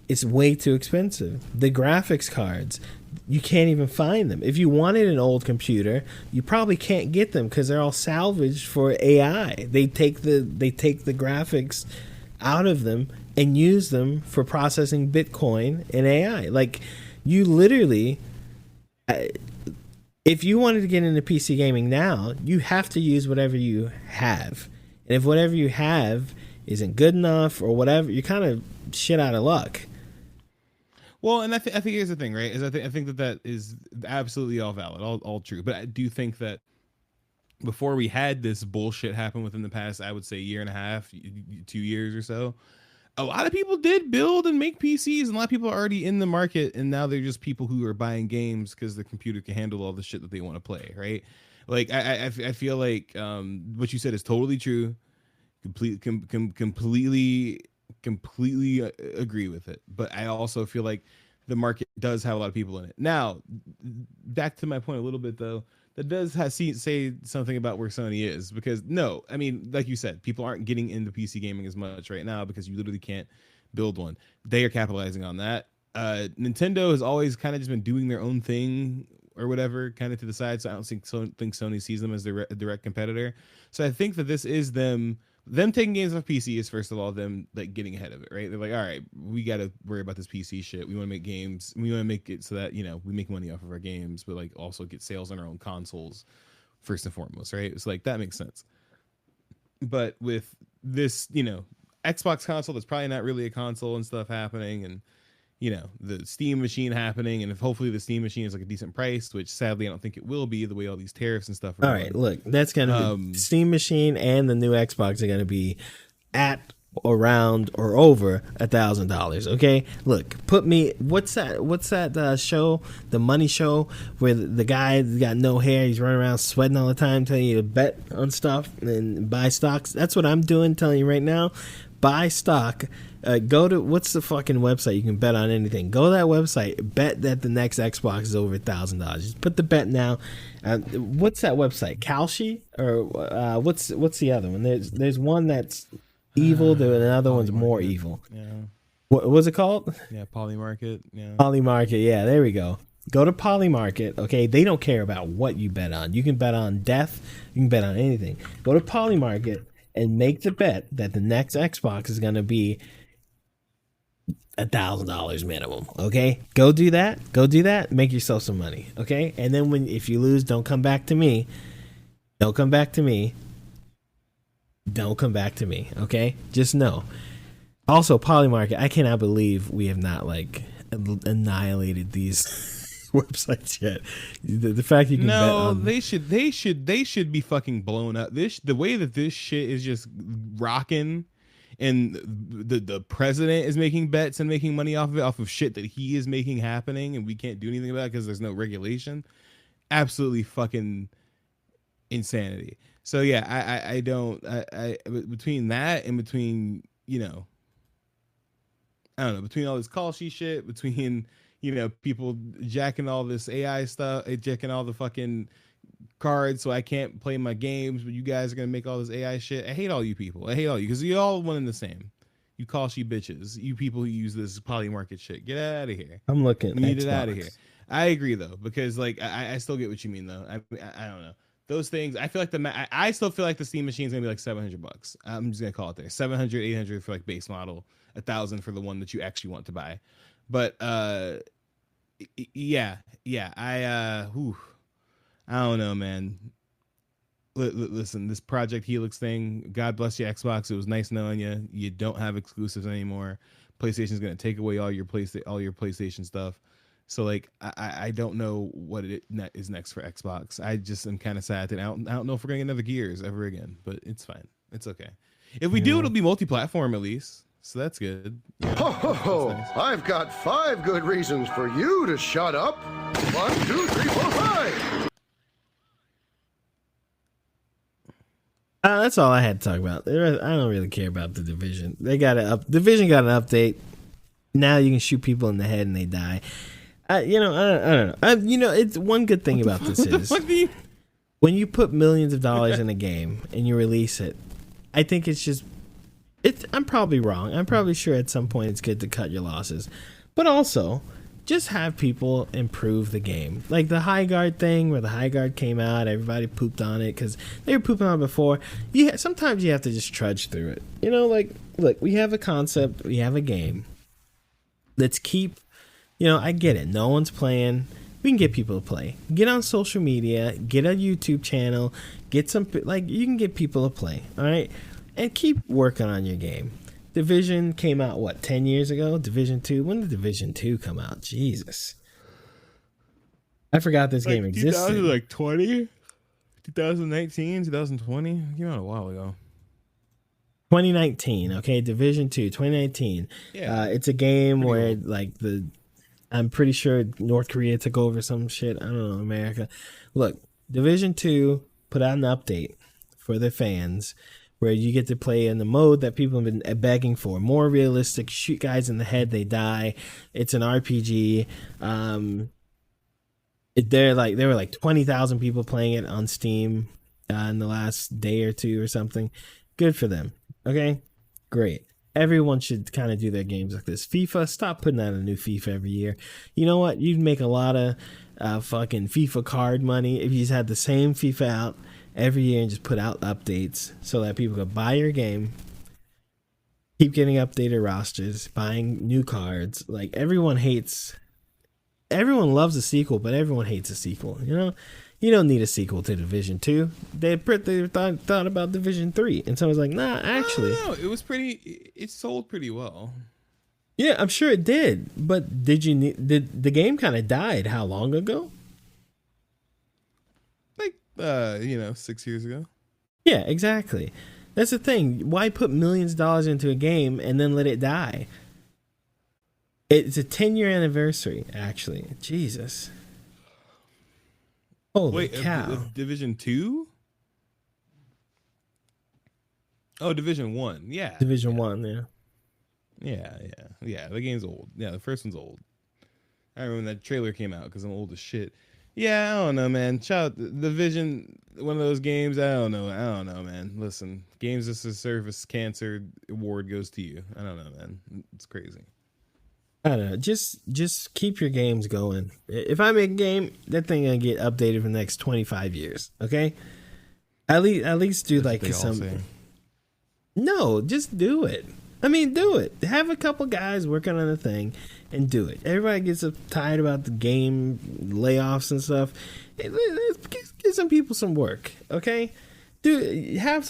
is way too expensive. The graphics cards, you can't even find them. If you wanted an old computer, you probably can't get them because they're all salvaged for AI. They take the graphics out of them and use them for processing Bitcoin and AI. Like, you literally, if you wanted to get into PC gaming now, you have to use whatever you have. And if whatever you have isn't good enough or whatever, you're kind of shit out of luck. Well, and I think here's the thing, right? Is I think that is absolutely all valid, all true. But I do think that before we had this bullshit happen within the past, I would say year and a half, 2 years or so, a lot of people did build and make PCs, and a lot of people are already in the market, and now they're just people who are buying games because the computer can handle all the shit that they want to play, right? Like I feel like what you said is totally true, completely agree with it. But I also feel like the market does have a lot of people in it. Now, back to my point a little bit though, that does say something about where Sony is, because no, I mean, like you said, people aren't getting into PC gaming as much right now because you literally can't build one. They are capitalizing on that. Nintendo has always kind of just been doing their own thing or whatever, kind of to the side. So I don't think Sony sees them as a direct competitor. So I think that this is them taking games off PC is, first of all, them like getting ahead of it, right? They're like, all right, we got to worry about this PC shit. We want to make games. We want to make it so that, you know, we make money off of our games, but like also get sales on our own consoles first and foremost, right? It's like, that makes sense. But with this, you know, Xbox console that's probably not really a console and stuff happening, and, you know, the Steam machine happening, and if hopefully the Steam machine is like a decent price, which sadly I don't think it will be, the way all these tariffs and stuff are all right, look, that's gonna be Steam machine, and the new Xbox are gonna be at, around, or over $1,000. Okay, look, put me. What's that show, the money show, where the guy got no hair, he's running around sweating all the time, telling you to bet on stuff and buy stocks? That's what I'm doing, telling you right now. Buy stock. Go to, what's the fucking website you can bet on anything? Go to that website. Bet that the next Xbox is over $1,000. Just put the bet now. What's that website? Kalshi, or what's the other one? There's one that's evil. Another one's more evil. Yeah. What was it called? Yeah, Polymarket. Yeah. Polymarket. Yeah, there we go. Go to Polymarket. Okay, they don't care about what you bet on. You can bet on death. You can bet on anything. Go to Polymarket and make the bet that the next Xbox is going to be $1,000 minimum. Okay, go do that. Make yourself some money. Okay, and then if you lose, don't come back to me. Don't come back to me. Okay, just know. Also, Polymarket, I cannot believe we have not like annihilated these websites yet. The fact you can bet on... they should be fucking blown up. The way that this shit is just rocking, and the president is making bets and making money off of it, off of shit that he is making happening, and we can't do anything about it because there's no regulation. Absolutely fucking insanity. So yeah, I don't between that and between, you know, I don't know, between all this call sheet shit, between, you know, people jacking all this AI stuff, jacking all the fucking cards so I can't play my games, but you guys are gonna make all this AI shit. I hate all you people. I hate all you, because you all one and the same. You call she bitches. You people who use this Polymarket shit. Get out of here. I'm looking. We need it out of here. I agree though, because like I still get what you mean though. I don't know. Those things, I feel like I still feel like the Steam machine's gonna be like $700. I'm just gonna call it there. 700, 800 for like base model, 1,000 for the one that you actually want to buy. But yeah. I don't know, man. Listen, this Project Helix thing, God bless you, Xbox. It was nice knowing you. You don't have exclusives anymore. PlayStation's gonna take away all your PlayStation stuff. So like, I don't know what it is next for Xbox. I just am kind of sad that I don't know if we're gonna get another Gears ever again. But it's fine. It's okay. If we do, it'll be multi-platform at least. so that's good. Ho, ho, ho. That's nice. I've got 5 good reasons for you to shut up. 1, 2, 3, 4, 5. That's all I had to talk about. I don't really care about the Division. Division got an update. Now you can shoot people in the head and they die. I don't know. It's one good thing about this is when you put millions of dollars in a game and you release it, I think I'm probably wrong. I'm probably sure at some point it's good to cut your losses, but also just have people improve the game. Like the high guard thing, where the high guard came out, everybody pooped on it because they were pooping on it before. Sometimes you have to just trudge through it. Look, we have a concept, we have a game. Let's keep, I get it. No one's playing. We can get people to play. Get on social media, get a YouTube channel, get some, you can get people to play, all right? And keep working on your game. Division came out, 10 years ago? Division 2? When did Division 2 come out? Jesus. I forgot this game existed. 2020? 2019? 2020? Came out a while ago. 2019, okay? Division 2, 2019. Yeah. It's a game where, old. I'm pretty sure North Korea took over some shit. I don't know, America. Look, Division 2 put out an update for the fans where you get to play in the mode that people have been begging for. More realistic, shoot guys in the head, they die. It's an RPG. There were 20,000 people playing it on Steam in the last day or two or something. Good for them. Okay? Great. Everyone should kind of do their games like this. FIFA, stop putting out a new FIFA every year. You know what? You'd make a lot of fucking FIFA card money if you just had the same FIFA out every year and just put out updates so that people could buy your game, keep getting updated rosters, buying new cards. Everyone loves a sequel, but everyone hates a sequel. You don't need a sequel to Division 2. They thought about Division 3, and someone's like, nah, actually. No, it sold pretty well. Yeah, I'm sure it did. But did the game kind of died how long ago? 6 years ago. Yeah, exactly. That's the thing. Why put millions of dollars into a game and then let it die? It's a 10-year anniversary, actually. Jesus. Holy cow. Division 2? Oh, Division 1. Yeah. Division 1, yeah. Yeah, the game's old. Yeah, the first one's old. I remember when that trailer came out because I'm old as shit. Yeah, I don't know, man. Division, one of those games. I don't know, man. Listen, Games as a Service Cancer Award goes to you. I don't know, man. It's crazy. I don't know. Just keep your games going. If I make a game, that thing gonna get updated for the next 25 years. Okay. At least do some. No, just do it. I mean, do it. Have a couple guys working on a thing and do it. Everybody gets tired about the game layoffs and stuff. Give some people some work, okay? Have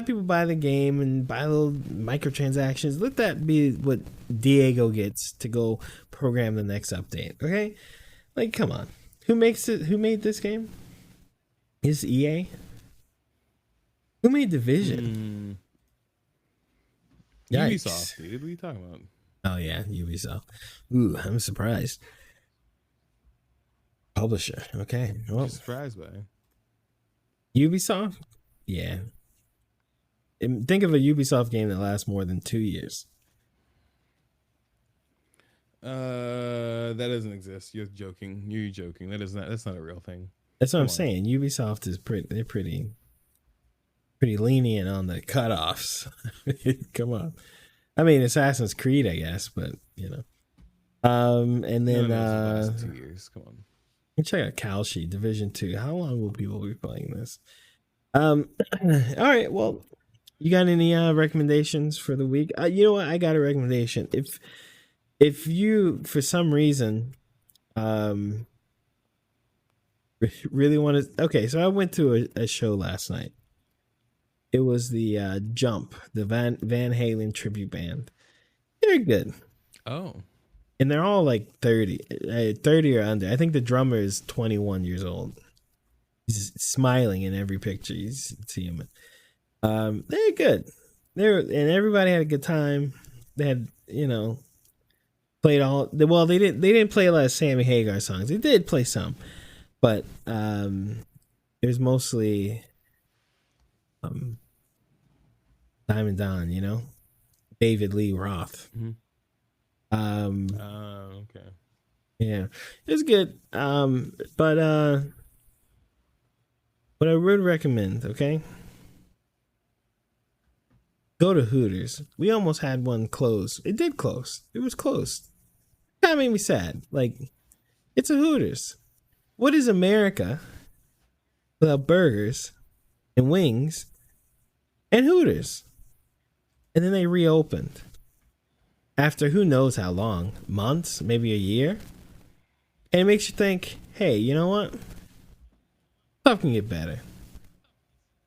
people buy the game and buy little microtransactions. Let that be what Diego gets to go program the next update, okay? Come on. Who makes it? Who made this game? Is EA? Who made Division? Ubisoft, dude. What are you talking about? Oh, yeah, Ubisoft. Ooh, I'm surprised. Publisher. Okay. Well, surprised by it. Ubisoft? Yeah. Think of a Ubisoft game that lasts more than 2 years. That doesn't exist. You're joking. You're joking. That's not a real thing. That's what I'm saying. Ubisoft is pretty lenient on the cutoffs. Come on. I mean, Assassin's Creed, I guess, but and then the last 2 years. Come on. Check out Kalshi Division 2. How long will people be playing this? All right. Well, you got any recommendations for the week? You know what? I got a recommendation. If you, for some reason, really want to. Okay, so I went to a show last night. It was the Jump, the Van Halen tribute band. They're good. Oh. And they're all 30 or under. I think the drummer is 21 years old. He's smiling in every picture you see him in. They're good. and everybody had a good time. They had, played all. Well, they didn't play a lot of Sammy Hagar songs. They did play some, but it was mostly Diamond Dawn, David Lee Roth. Mm-hmm. Okay. Yeah, it was good. But what I would recommend, okay, go to Hooters. We almost had one close. It did close. It was closed. That made me sad. Like, it's a Hooters. What is America without burgers and wings and Hooters? And then they reopened after who knows how long, months, maybe a year. And it makes you think, hey, you know what? Stuff can get better.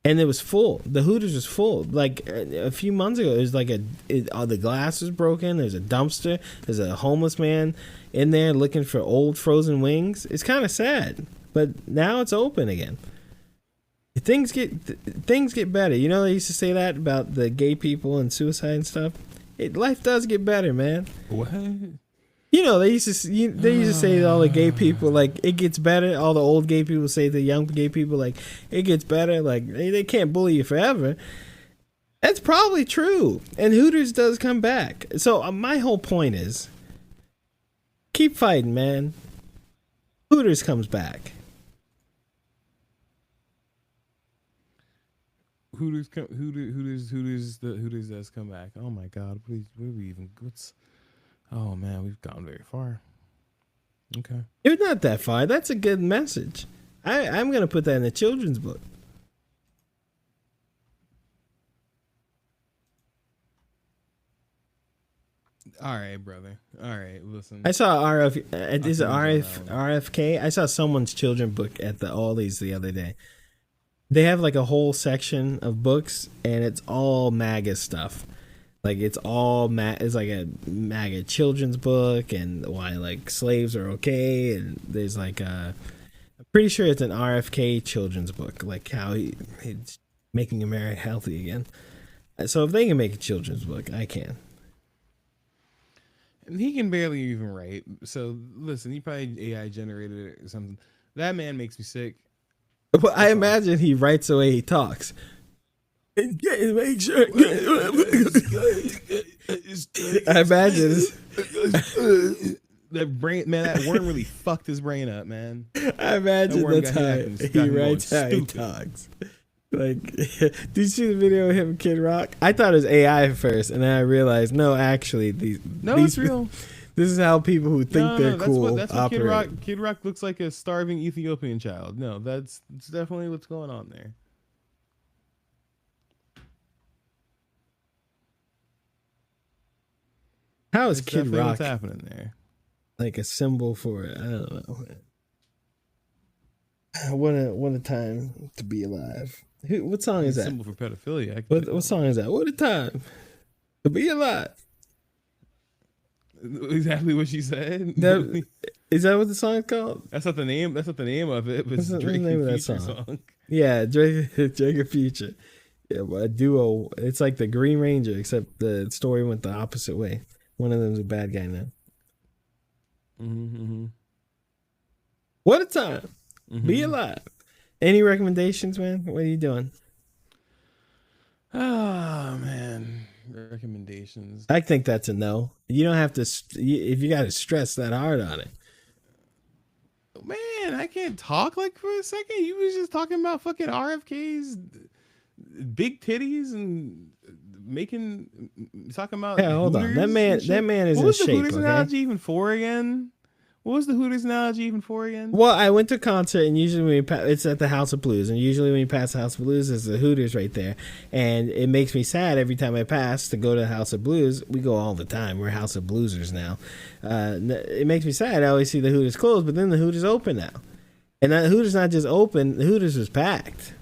And it was full. The Hooters was full. Like a few months ago, it was like the glass was broken. There's a dumpster. There's a homeless man in there looking for old frozen wings. It's kind of sad, but now it's open again. Things get better. They used to say that about the gay people and suicide and stuff. Life does get better, man. What? They used to say to all the gay people, like, it gets better. All the old gay people say to the young gay people, like, it gets better. Like, they can't bully you forever. That's probably true. And Hooters does come back. So my whole point is, keep fighting, man. Hooters comes back. Hooters does come back. Oh my God, oh man, we've gone very far. Okay, It's not that far. That's a good message. I'm gonna put that in the children's book. all right, brother. All right, listen. I saw RFK. I saw someone's children's book at the Aldi's the other day. They have like a whole section of books, and it's all MAGA stuff. Like it's like a MAGA children's book, and why like slaves are okay, and there's like I'm pretty sure it's an RFK children's book, like how he's making America healthy again. So if they can make a children's book, I can. And he can barely even write. So listen, he probably AI generated it or something. That man makes me sick. Well, I imagine he writes the way he talks. Make sure. I imagine that brain, man. That worm really fucked his brain up, man. I imagine that's how he writes, how he stupid. talks. Like, did you see the video of him and Kid Rock? I thought it was AI at first, and then I realized, no, actually, it's real. This is how people who think they're cool that's what operate. Kid Rock looks like a starving Ethiopian child. No, that's definitely what's going on there. How is Kid Rock what's happening there? like a symbol for it? I don't know. What a time to be alive. What song is that? Symbol for pedophilia. What song is that? What a time to be alive. Exactly what she said. Is that what the song's called? That's not the name. That's not the name of it. But it's What's the Drake name of and that Future song? Yeah, Drake and Future. Yeah, but a duo. It's like the Green Ranger, except the story went the opposite way. One of them's a bad guy now. Mm-hmm. What a time. Mm-hmm. Be alive. Any recommendations, man? What are you doing? Oh man, recommendations. I think that's a no. You don't have to. If you got to stress that hard on it. Man, I can't talk like for a second. You was just talking about fucking RFK's big titties and talking about. Yeah, hold on. That man is in What was shape. the Hooters Okay? analogy even for again? What was the Hooters analogy even for again? Well, I went to a concert, and usually when it's at the House of Blues, and usually when you pass the House of Blues, there's the Hooters right there, and it makes me sad every time I pass to go to the House of Blues. We go all the time. We're House of Bluesers now. It makes me sad. I always see the Hooters closed, but then the Hooters open now, and that Hooters not just open. The Hooters was packed.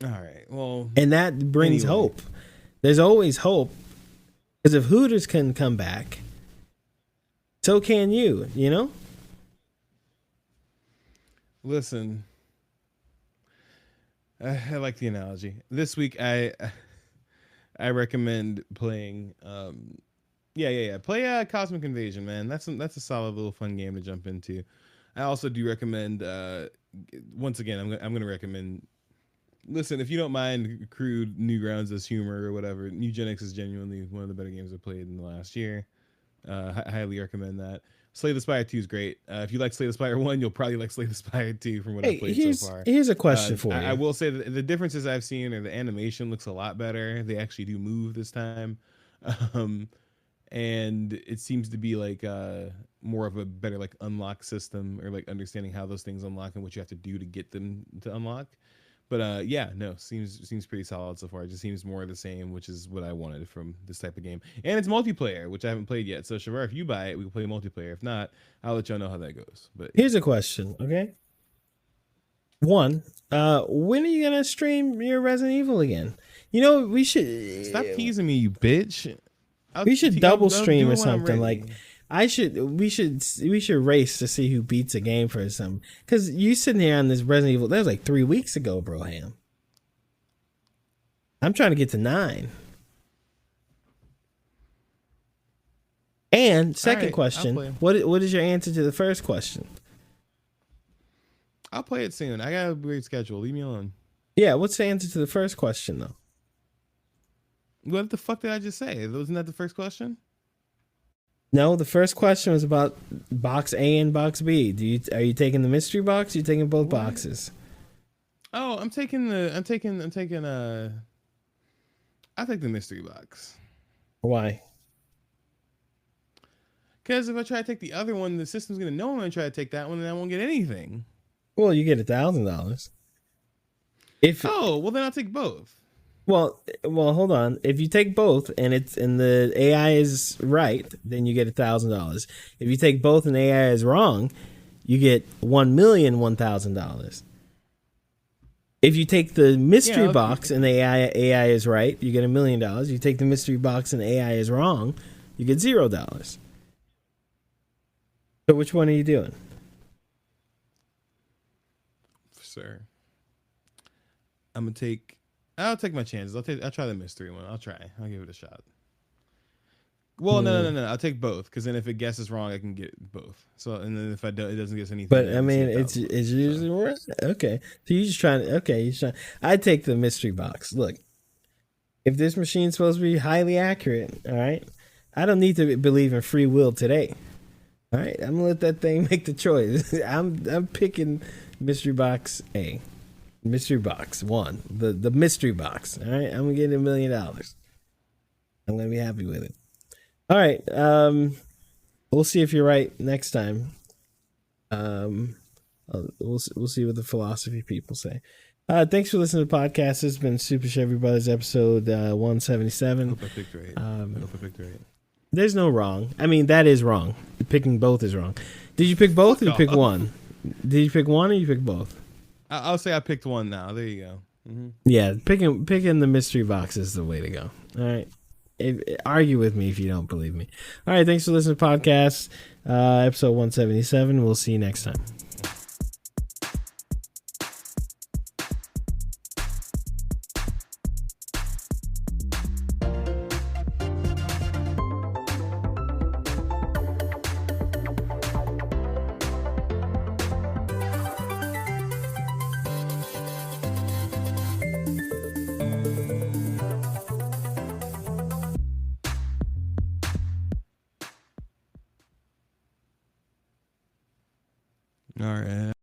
All right. Well, and that brings hope. There's always hope, because if Hooters can come back, so can you, you know? Listen, I like the analogy. This week, I I recommend playing. Yeah. Play Cosmic Invasion, man. That's a solid little fun game to jump into. I also do recommend. Once again, I'm gonna recommend. Listen, if you don't mind crude Newgrounds as humor or whatever, Eugenics is genuinely one of the better games I've played in the last year. Highly recommend that. Slay the Spire 2 is great. If you like Slay the Spire 1, you'll probably like Slay the Spire 2 from what I've played so far. Here's a question for you. I will say that the differences I've seen are the animation looks a lot better. They actually do move this time. And it seems to be like more of a better like unlock system or like understanding how those things unlock and what you have to do to get them to unlock. But yeah, no, seems pretty solid so far. It just seems more of the same, which is what I wanted from this type of game. And it's multiplayer, which I haven't played yet. So Shavar, if you buy it, we can play multiplayer. If not, I'll let y'all know how that goes. But here's a question, okay? One, when are you gonna stream your Resident Evil again? You know, we should stop teasing me, you bitch. We should double stream or something. Like we should race to see who beats a game for something. Because you sitting here on this Resident Evil, that was like 3 weeks ago, bro. Ham. I'm trying to get to 9. And second question, what is your answer to the first question? I'll play it soon. I got a weird schedule. Leave me alone. Yeah, what's the answer to the first question though? What the fuck did I just say? Wasn't that the first question? No, the first question was about box A and box B. Are you taking the mystery box? Or are you taking both boxes? Oh, I'll take the mystery box. Why? Because if I try to take the other one, the system's gonna know I'm gonna try to take that one, and I won't get anything. Well, you get $1,000. Well, then I'll take both. Well, hold on. If you take both and the AI is right, then you get $1,000. If you take both and the AI is wrong, you get $1,001,000. If you take the mystery box and the AI is right, you get $1 million. You take the mystery box and the AI is wrong, you get $0. So which one are you doing? Sir, I'll take my chances. I'll try the mystery one. I'll give it a shot. Well, no. I'll take both because then if it guesses wrong, I can get both. So and then if it doesn't guess anything. But I mean, it's usually right. Okay. So you just trying to. Okay, you trying. I take the mystery box. Look, if this machine's supposed to be highly accurate, all right, I don't need to believe in free will today. All right, I'm gonna let that thing make the choice. I'm picking mystery box A. Mystery box 1, the mystery box. All right, I'm gonna get $1 million. I'm gonna be happy with it. All right, we'll see if you're right next time. We'll see what the philosophy people say. Thanks for listening to the podcast. This has been Super Chevy Brothers episode 177. I hope I picked right. There's no wrong. I mean, that is wrong. Picking both is wrong. Did you pick both or you pick one? Did you pick one or you pick both? I'll say I picked one now. There you go. Mm-hmm. Yeah, picking the mystery box is the way to go. All right. Argue with me if you don't believe me. All right, thanks for listening to the podcast. Episode 177. We'll see you next time.